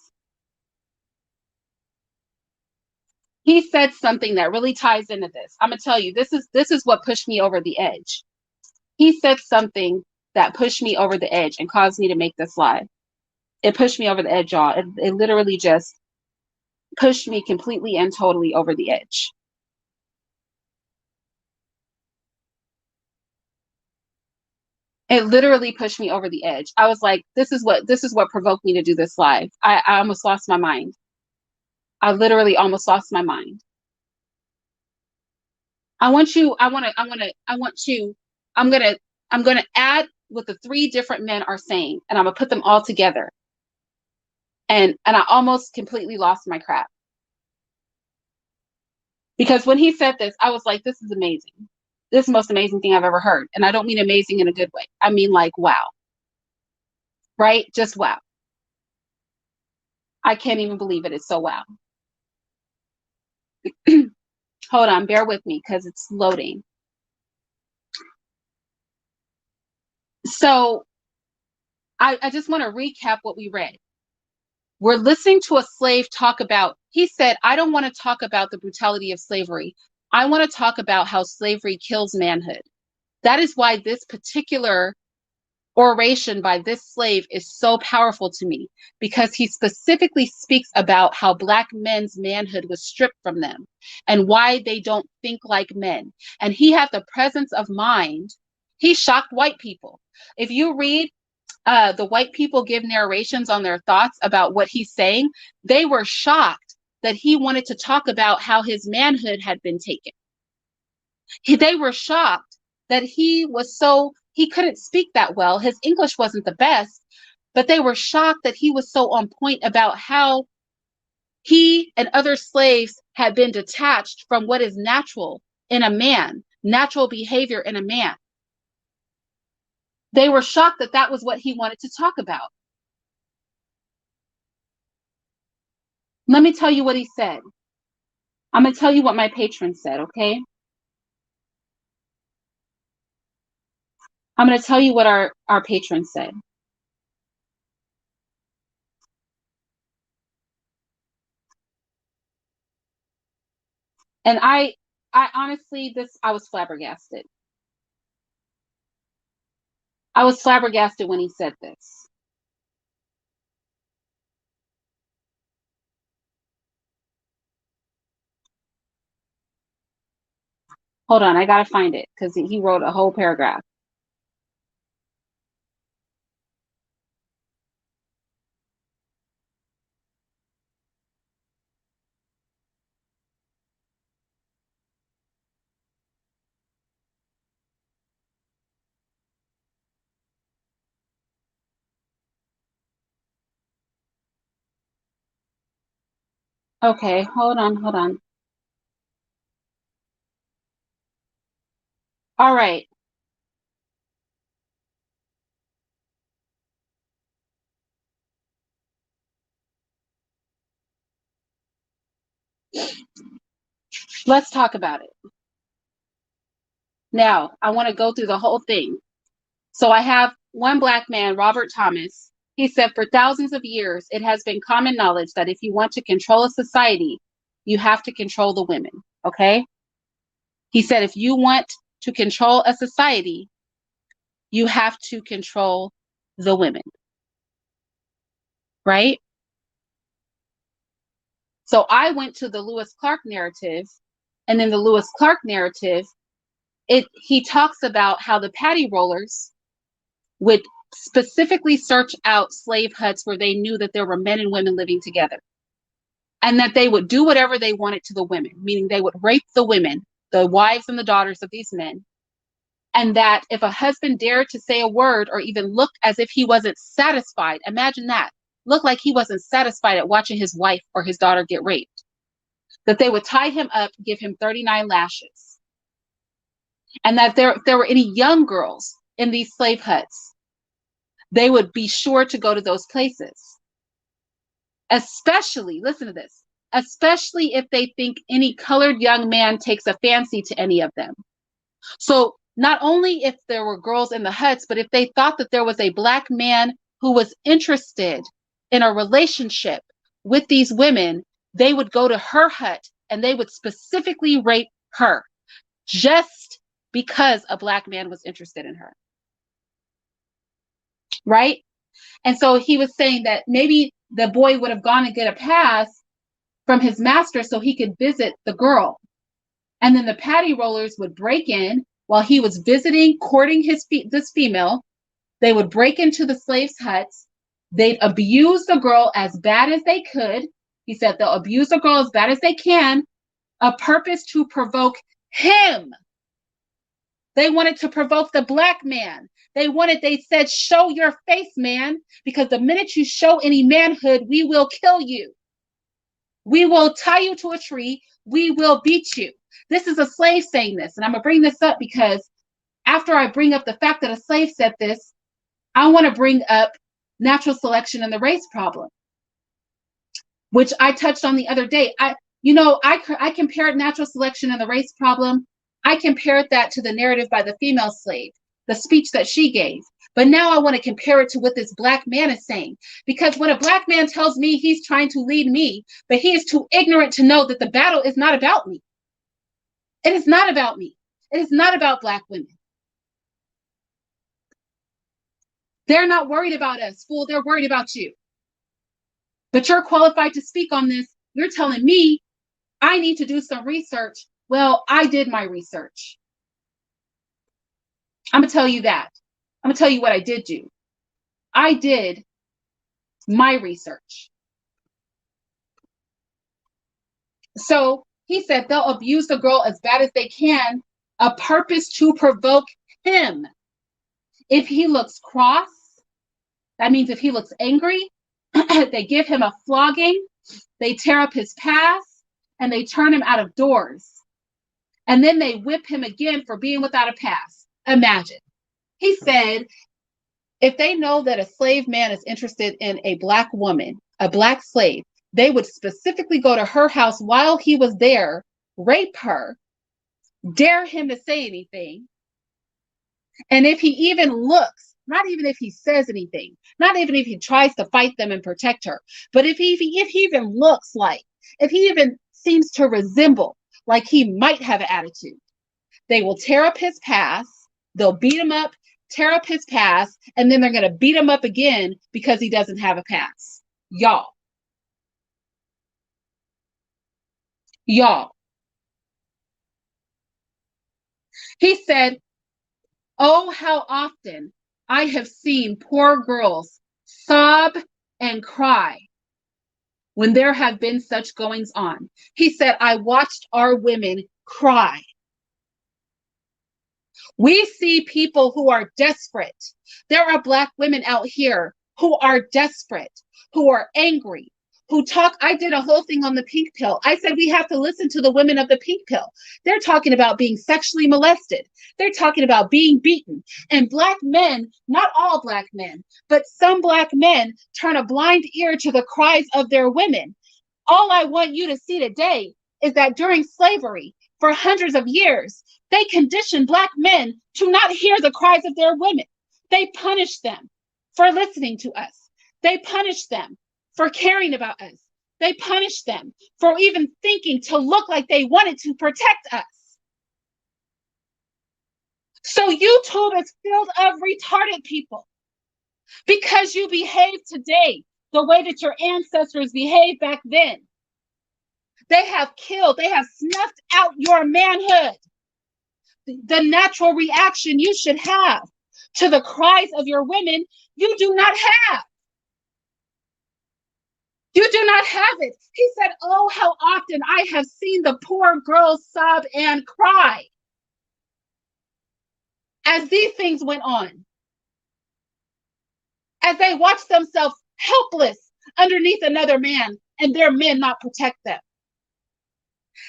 he said something that really ties into this. I'm going to tell you, this is what pushed me over the edge. He said something that pushed me over the edge and caused me to make this live. It pushed me over the edge, y'all. It literally just pushed me completely and totally over the edge. It literally pushed me over the edge. I was like, this is what provoked me to do this live. I almost lost my mind. I literally almost lost my mind. I'm gonna add what the three different men are saying, and I'm gonna put them all together. And I almost completely lost my crap. Because when he said this, I was like, this is amazing. This is the most amazing thing I've ever heard. And I don't mean amazing in a good way. I mean like, wow. Right? Just wow. I can't even believe it. It's so wow. Hold on, bear with me because it's loading. So I just want to recap what we read. We're listening to a slave talk about, he said, I don't want to talk about the brutality of slavery. I want to talk about how slavery kills manhood. That is why this particular oration by this slave is so powerful to me, because he specifically speaks about how Black men's manhood was stripped from them and why they don't think like men. And he had the presence of mind. He shocked white people. If you read the white people give narrations on their thoughts about what he's saying, they were shocked that he wanted to talk about how his manhood had been taken. They were shocked that he couldn't speak that well. His English wasn't the best, But they were shocked that he was so on point about how he and other slaves had been detached from what is natural in a man, natural behavior in a man. They were shocked that that was what he wanted to talk about. Let me tell you what he said. I'm going to tell you what my patron said, okay? I'm going to tell you what our patron said. And I honestly, I was flabbergasted. I was flabbergasted when he said this. Hold on, I gotta find it because he wrote a whole paragraph. Okay, hold on. All right. Let's talk about it. Now, I want to go through the whole thing. So I have one black man, Robert Thomas. He said, for thousands of years, it has been common knowledge that if you want to control a society, you have to control the women. Okay. He said, if you want to control a society, you have to control the women. Right. So I went to the Lewis Clark narrative, and in the Lewis Clark narrative, he talks about how the patty rollers would specifically search out slave huts where they knew that there were men and women living together, and that they would do whatever they wanted to the women, meaning they would rape the women, the wives and the daughters of these men, and that if a husband dared to say a word or even looked as if he wasn't satisfied, imagine that, looked like he wasn't satisfied at watching his wife or his daughter get raped, that they would tie him up, give him 39 lashes. And that if there were any young girls in these slave huts, they would be sure to go to those places. Especially, listen to this, especially if they think any colored young man takes a fancy to any of them. So not only if there were girls in the huts, but if they thought that there was a black man who was interested in a relationship with these women, they would go to her hut and they would specifically rape her just because a black man was interested in her. Right? And so he was saying that maybe the boy would have gone and get a pass from his master so he could visit the girl. And then the patty rollers would break in while he was visiting, courting this female. They would break into the slaves' huts. They'd abuse the girl as bad as they could. He said they'll abuse the girl as bad as they can, a purpose to provoke him. They wanted to provoke the black man. They said, show your face, man, because the minute you show any manhood, we will kill you. We will tie you to a tree. We will beat you. This is a slave saying this. And I'm going to bring this up because after I bring up the fact that a slave said this, I want to bring up natural selection and the race problem, which I touched on the other day. I compared natural selection and the race problem. I compared that to the narrative by the female slave, the speech that she gave. But now I want to compare it to what this black man is saying. Because when a black man tells me he's trying to lead me, but he is too ignorant to know that the battle is not about me. It is not about me. It is not about black women. They're not worried about us, fool. They're worried about you. But you're qualified to speak on this. You're telling me I need to do some research. Well, I did my research. I'm going to tell you that. I'm going to tell you what I did do. I did my research. So he said they'll abuse the girl as bad as they can, a purpose to provoke him. If he looks cross, That means if he looks angry, they give him a flogging, they tear up his pass, and they turn him out of doors. And then they whip him again for being without a pass. Imagine. He said, if they know that a slave man is interested in a black woman, a black slave, they would specifically go to her house while he was there, rape her, dare him to say anything. And if he even looks, not even if he says anything, not even if he tries to fight them and protect her, but if he even looks like, if he even seems to resemble like he might have an attitude, they will tear up his pass, they'll beat him up, tear up his pass, and then they're going to beat him up again because he doesn't have a pass. Y'all. He said, oh, how often I have seen poor girls sob and cry when there have been such goings on. He said, I watched our women cry. We see people who are desperate. There are Black women out here who are desperate, who are angry, who talk. I did a whole thing on the pink pill. I said we have to listen to the women of the pink pill. They're talking about being sexually molested. They're talking about being beaten. And Black men, not all Black men, but some Black men turn a blind ear to the cries of their women. All I want you to see today is that during slavery, for hundreds of years, they conditioned Black men to not hear the cries of their women. They punished them for listening to us. They punished them for caring about us. They punished them for even thinking to look like they wanted to protect us. So YouTube is filled of retarded people because you behave today the way that your ancestors behaved back then. They have killed, they have snuffed out your manhood. The natural reaction you should have to the cries of your women, you do not have. You do not have it. He said, oh, how often I have seen the poor girls sob and cry as these things went on, as they watched themselves helpless underneath another man and their men not protect them.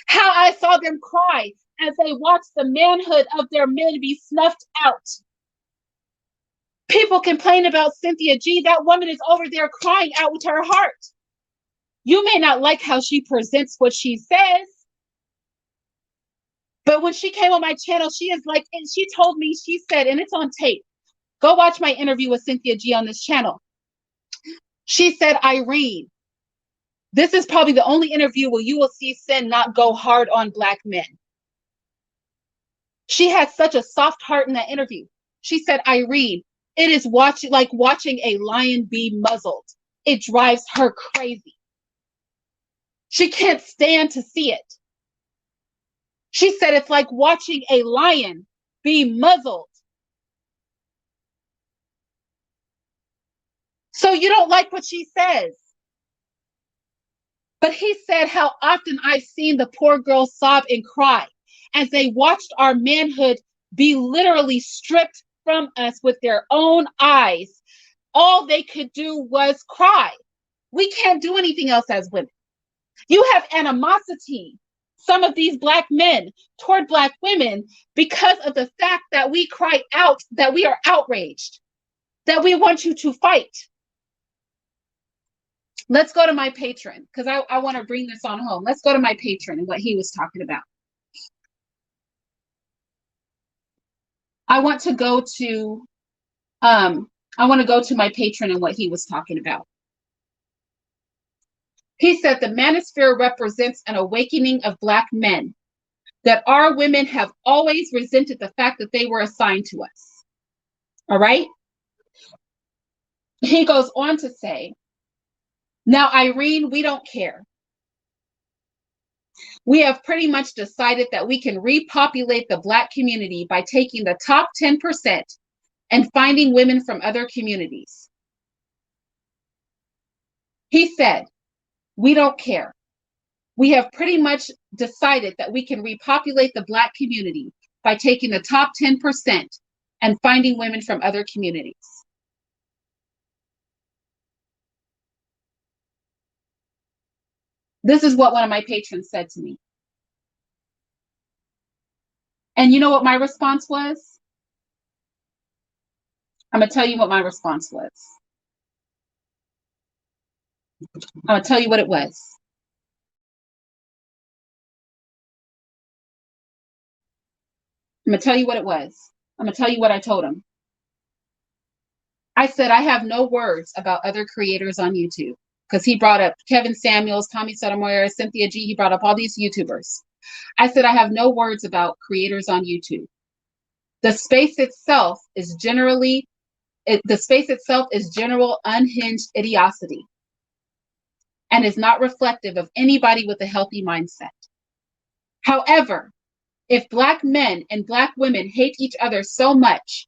How I saw them cry as they watched the manhood of their men be snuffed out. People complain about Cynthia G. That woman is over there crying out with her heart. You may not like how she presents what she says, but when she came on my channel, she is like, and she told me, she said, and it's on tape, go watch my interview with Cynthia G on this channel. She said, Irene, this is probably the only interview where you will see Sin not go hard on Black men. She had such a soft heart in that interview. She said, Irene, it is like watching a lion be muzzled. It drives her crazy. She can't stand to see it. She said it's like watching a lion be muzzled. So you don't like what she says. But he said how often I've seen the poor girls sob and cry as they watched our manhood be literally stripped from us with their own eyes. All they could do was cry. We can't do anything else as women. You have animosity, some of these Black men toward Black women, because of the fact that we cry out, that we are outraged, that we want you to fight. Let's go to my patron, because I want to bring this on home. Let's go to my patron and what he was talking about. I want to go to my patron and what he was talking about. He said the manosphere represents an awakening of Black men, that our women have always resented the fact that they were assigned to us. All right? He goes on to say, now, Irene, we don't care. We have pretty much decided that we can repopulate the Black community by taking the top 10% and finding women from other communities. He said, we don't care. We have pretty much decided that we can repopulate the Black community by taking the top 10% and finding women from other communities. This is what one of my patrons said to me. And you know what my response was? I'm going to tell you what my response was. I'm going to tell you what it was. I'm going to tell you what it was. I'm going to tell you what I told him. I said, I have no words about other creators on YouTube, because he brought up Kevin Samuels, Tommy Sotomayor, Cynthia G. He brought up all these YouTubers. I said, I have no words about creators on YouTube. The space itself is general unhinged idiocy and is not reflective of anybody with a healthy mindset. However, if Black men and Black women hate each other so much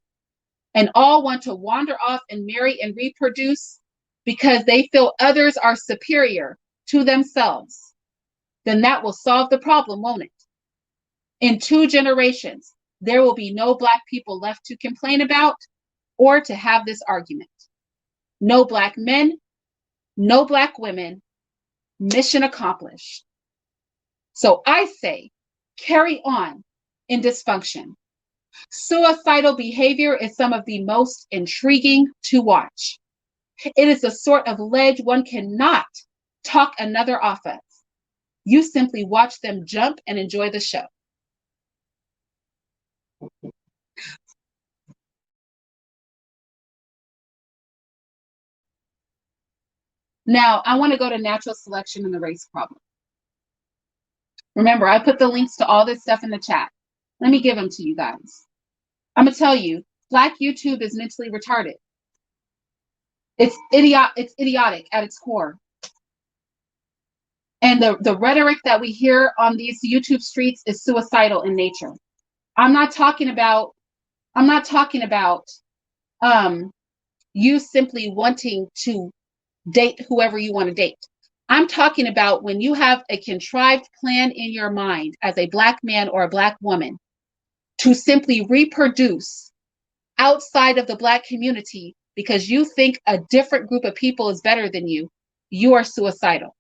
and all want to wander off and marry and reproduce because they feel others are superior to themselves, then that will solve the problem, won't it? In 2 generations, there will be no Black people left to complain about or to have this argument. No Black men, no Black women, mission accomplished. So I say, carry on in dysfunction. Suicidal behavior is some of the most intriguing to watch. It is the sort of ledge one cannot talk another off of. You simply watch them jump and enjoy the show. Now, I want to go to natural selection and the race problem. Remember, I put the links to all this stuff in the chat. Let me give them to you guys. I'm going to tell you, Black YouTube is mentally retarded. It's idiotic at its core. And the rhetoric that we hear on these YouTube streets is suicidal in nature. I'm not talking about you simply wanting to date whoever you want to date. I'm talking about when you have a contrived plan in your mind as a Black man or a Black woman to simply reproduce outside of the Black community because you think a different group of people is better than you, you are suicidal.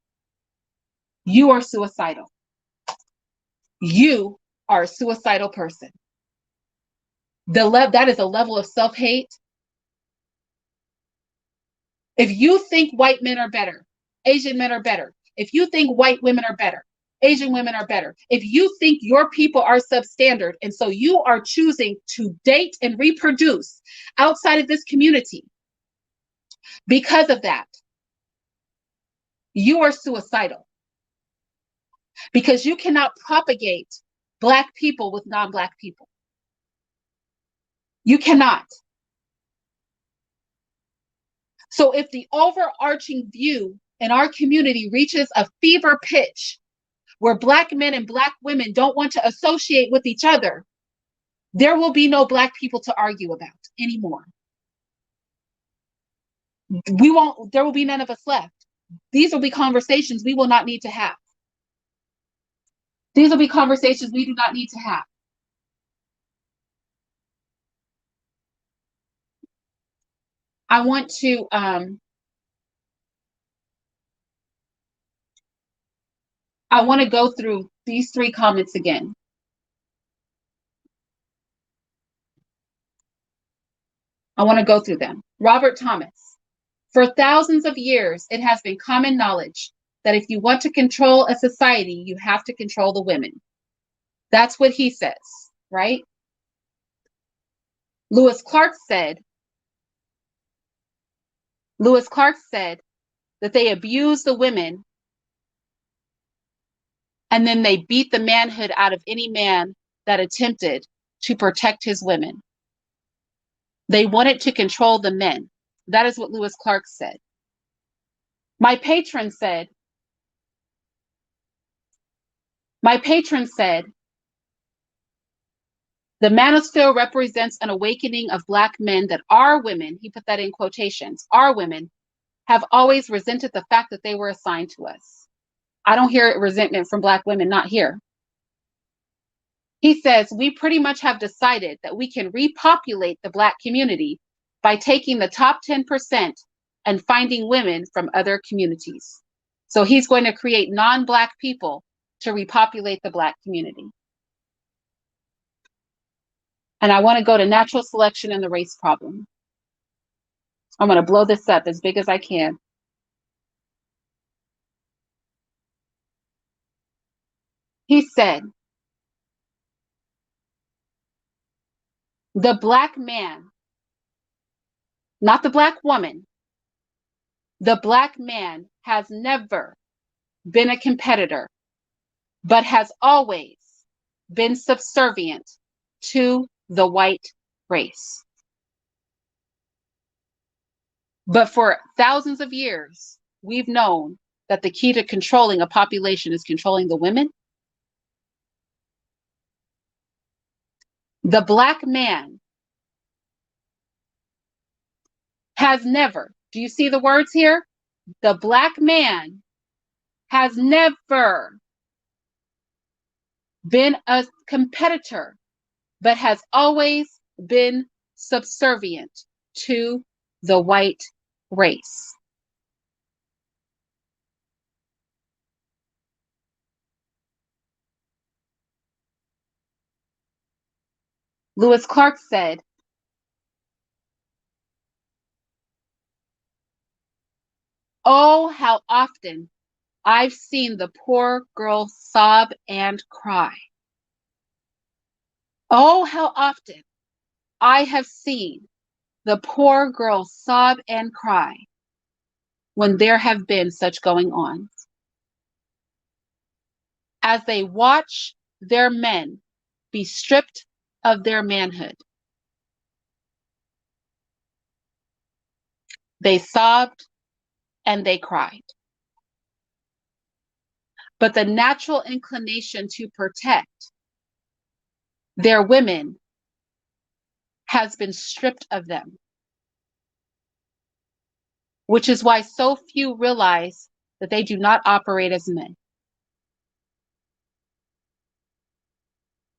You are suicidal. You are a suicidal person. That is a level of self-hate. If you think white men are better, Asian men are better, if you think white women are better, Asian women are better, if you think your people are substandard, and so you are choosing to date and reproduce outside of this community, because of that, you are suicidal. Because you cannot propagate Black people with non-Black people. You cannot. So if the overarching view in our community reaches a fever pitch where Black men and Black women don't want to associate with each other, there will be no Black people to argue about anymore. There will be none of us left. These will be conversations we will not need to have. These will be conversations we do not need to have. I want to go through these 3 comments again. I want to go through them. Robert Thomas. For thousands of years, it has been common knowledge that if you want to control a society, you have to control the women. That's what he says, right? Lewis Clark said that they abuse the women and then they beat the manhood out of any man that attempted to protect his women. They wanted to control the men. That is what Lewis Clark said. My patron said, the manosphere represents an awakening of Black men that our women, he put that in quotations, our women have always resented the fact that they were assigned to us. I don't hear resentment from Black women, not here. He says, we pretty much have decided that we can repopulate the Black community by taking the top 10% and finding women from other communities. So he's going to create non-Black people to repopulate the Black community. And I want to go to natural selection and the race problem. I'm going to blow this up as big as I can. He said, the Black man, not the Black woman, the Black man has never been a competitor, but has always been subservient to the white race. But for thousands of years, we've known that the key to controlling a population is controlling the women. The Black man has never, do you see the words here? The Black man has never been a competitor, but has always been subservient to the white race. Lewis Clark said, "Oh, how often I've seen the poor girl sob and cry. Oh, how often I have seen the poor girl sob and cry when there have been such going on, as they watch their men be stripped of their manhood. They sobbed and they cried. But the natural inclination to protect their women has been stripped of them, which is why so few realize that they do not operate as men.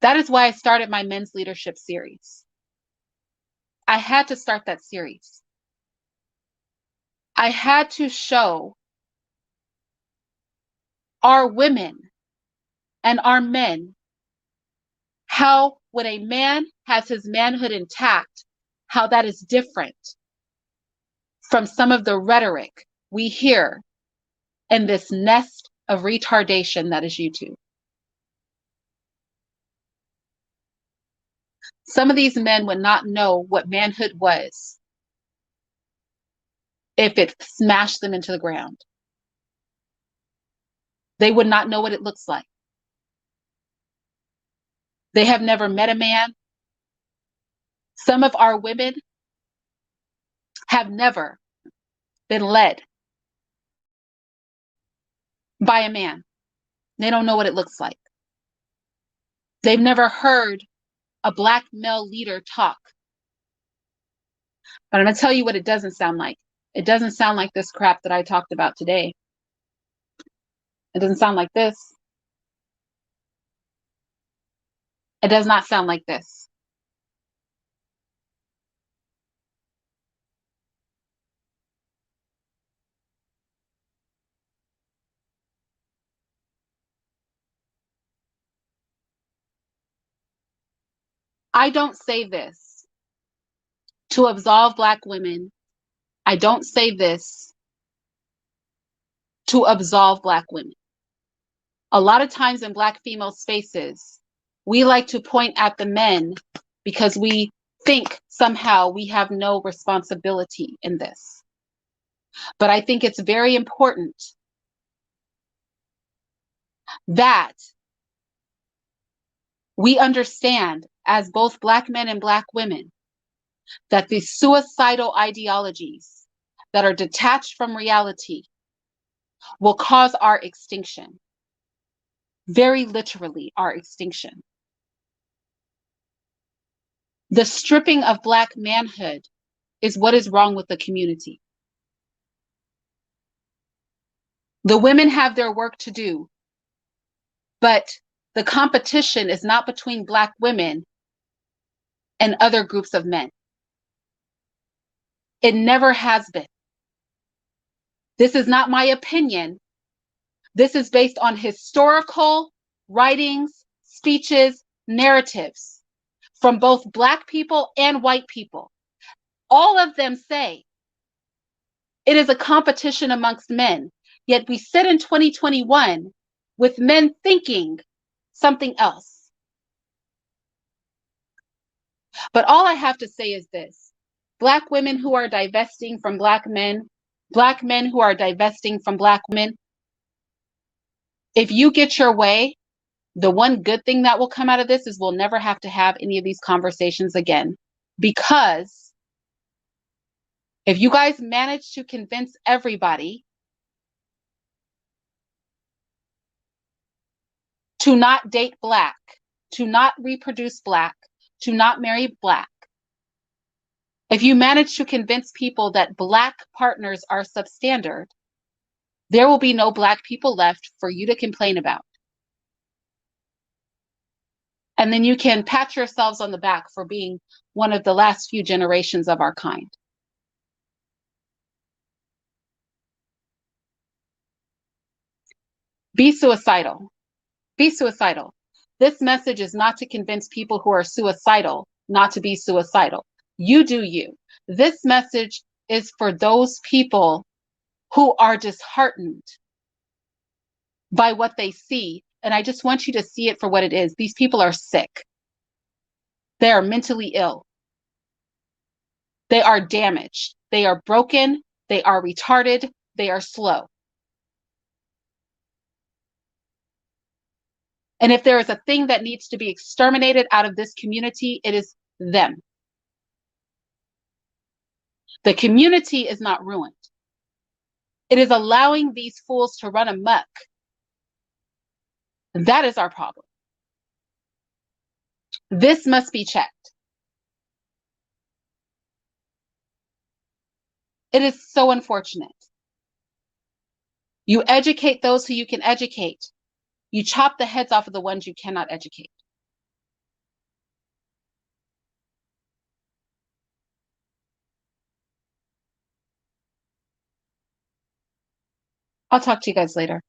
That is why I started my men's leadership series. I had to start that series. I had to show our women and our men how, when a man has his manhood intact, how that is different from some of the rhetoric we hear in this nest of retardation that is YouTube. Some of these men would not know what manhood was if it smashed them into the ground. They would not know what it looks like. They have never met a man. Some of our women have never been led by a man. They don't know what it looks like. They've never heard a Black male leader talk. But I'm going to tell you what it doesn't sound like. It doesn't sound like this crap that I talked about today. It doesn't sound like this. It does not sound like this. I don't say this to absolve Black women. I don't say this to absolve Black women. A lot of times in Black female spaces, we like to point at the men because we think somehow we have no responsibility in this. But I think it's very important that we understand, as both Black men and Black women, that these suicidal ideologies that are detached from reality will cause our extinction. Very literally, our extinction. The stripping of Black manhood is what is wrong with the community. The women have their work to do, but the competition is not between Black women and other groups of men. It never has been. This is not my opinion. This is based on historical writings, speeches, narratives from both Black people and white people. All of them say it is a competition amongst men. Yet we sit in 2021 with men thinking something else. But all I have to say is this: Black women who are divesting from Black men who are divesting from Black women, if you get your way, the one good thing that will come out of this is we'll never have to have any of these conversations again. Because if you guys manage to convince everybody to not date Black, to not reproduce Black, to not marry Black, if you manage to convince people that Black partners are substandard, there will be no Black people left for you to complain about. And then you can pat yourselves on the back for being one of the last few generations of our kind. Be suicidal. Be suicidal. This message is not to convince people who are suicidal not to be suicidal. You do you. This message is for those people who are disheartened by what they see. And I just want you to see it for what it is. These people are sick. They are mentally ill. They are damaged. They are broken. They are retarded. They are slow. And if there is a thing that needs to be exterminated out of this community, it is them. The community is not ruined. It is allowing these fools to run amok. That is our problem. This must be checked. It is so unfortunate. You educate those who you can educate. You chop the heads off of the ones you cannot educate. I'll talk to you guys later.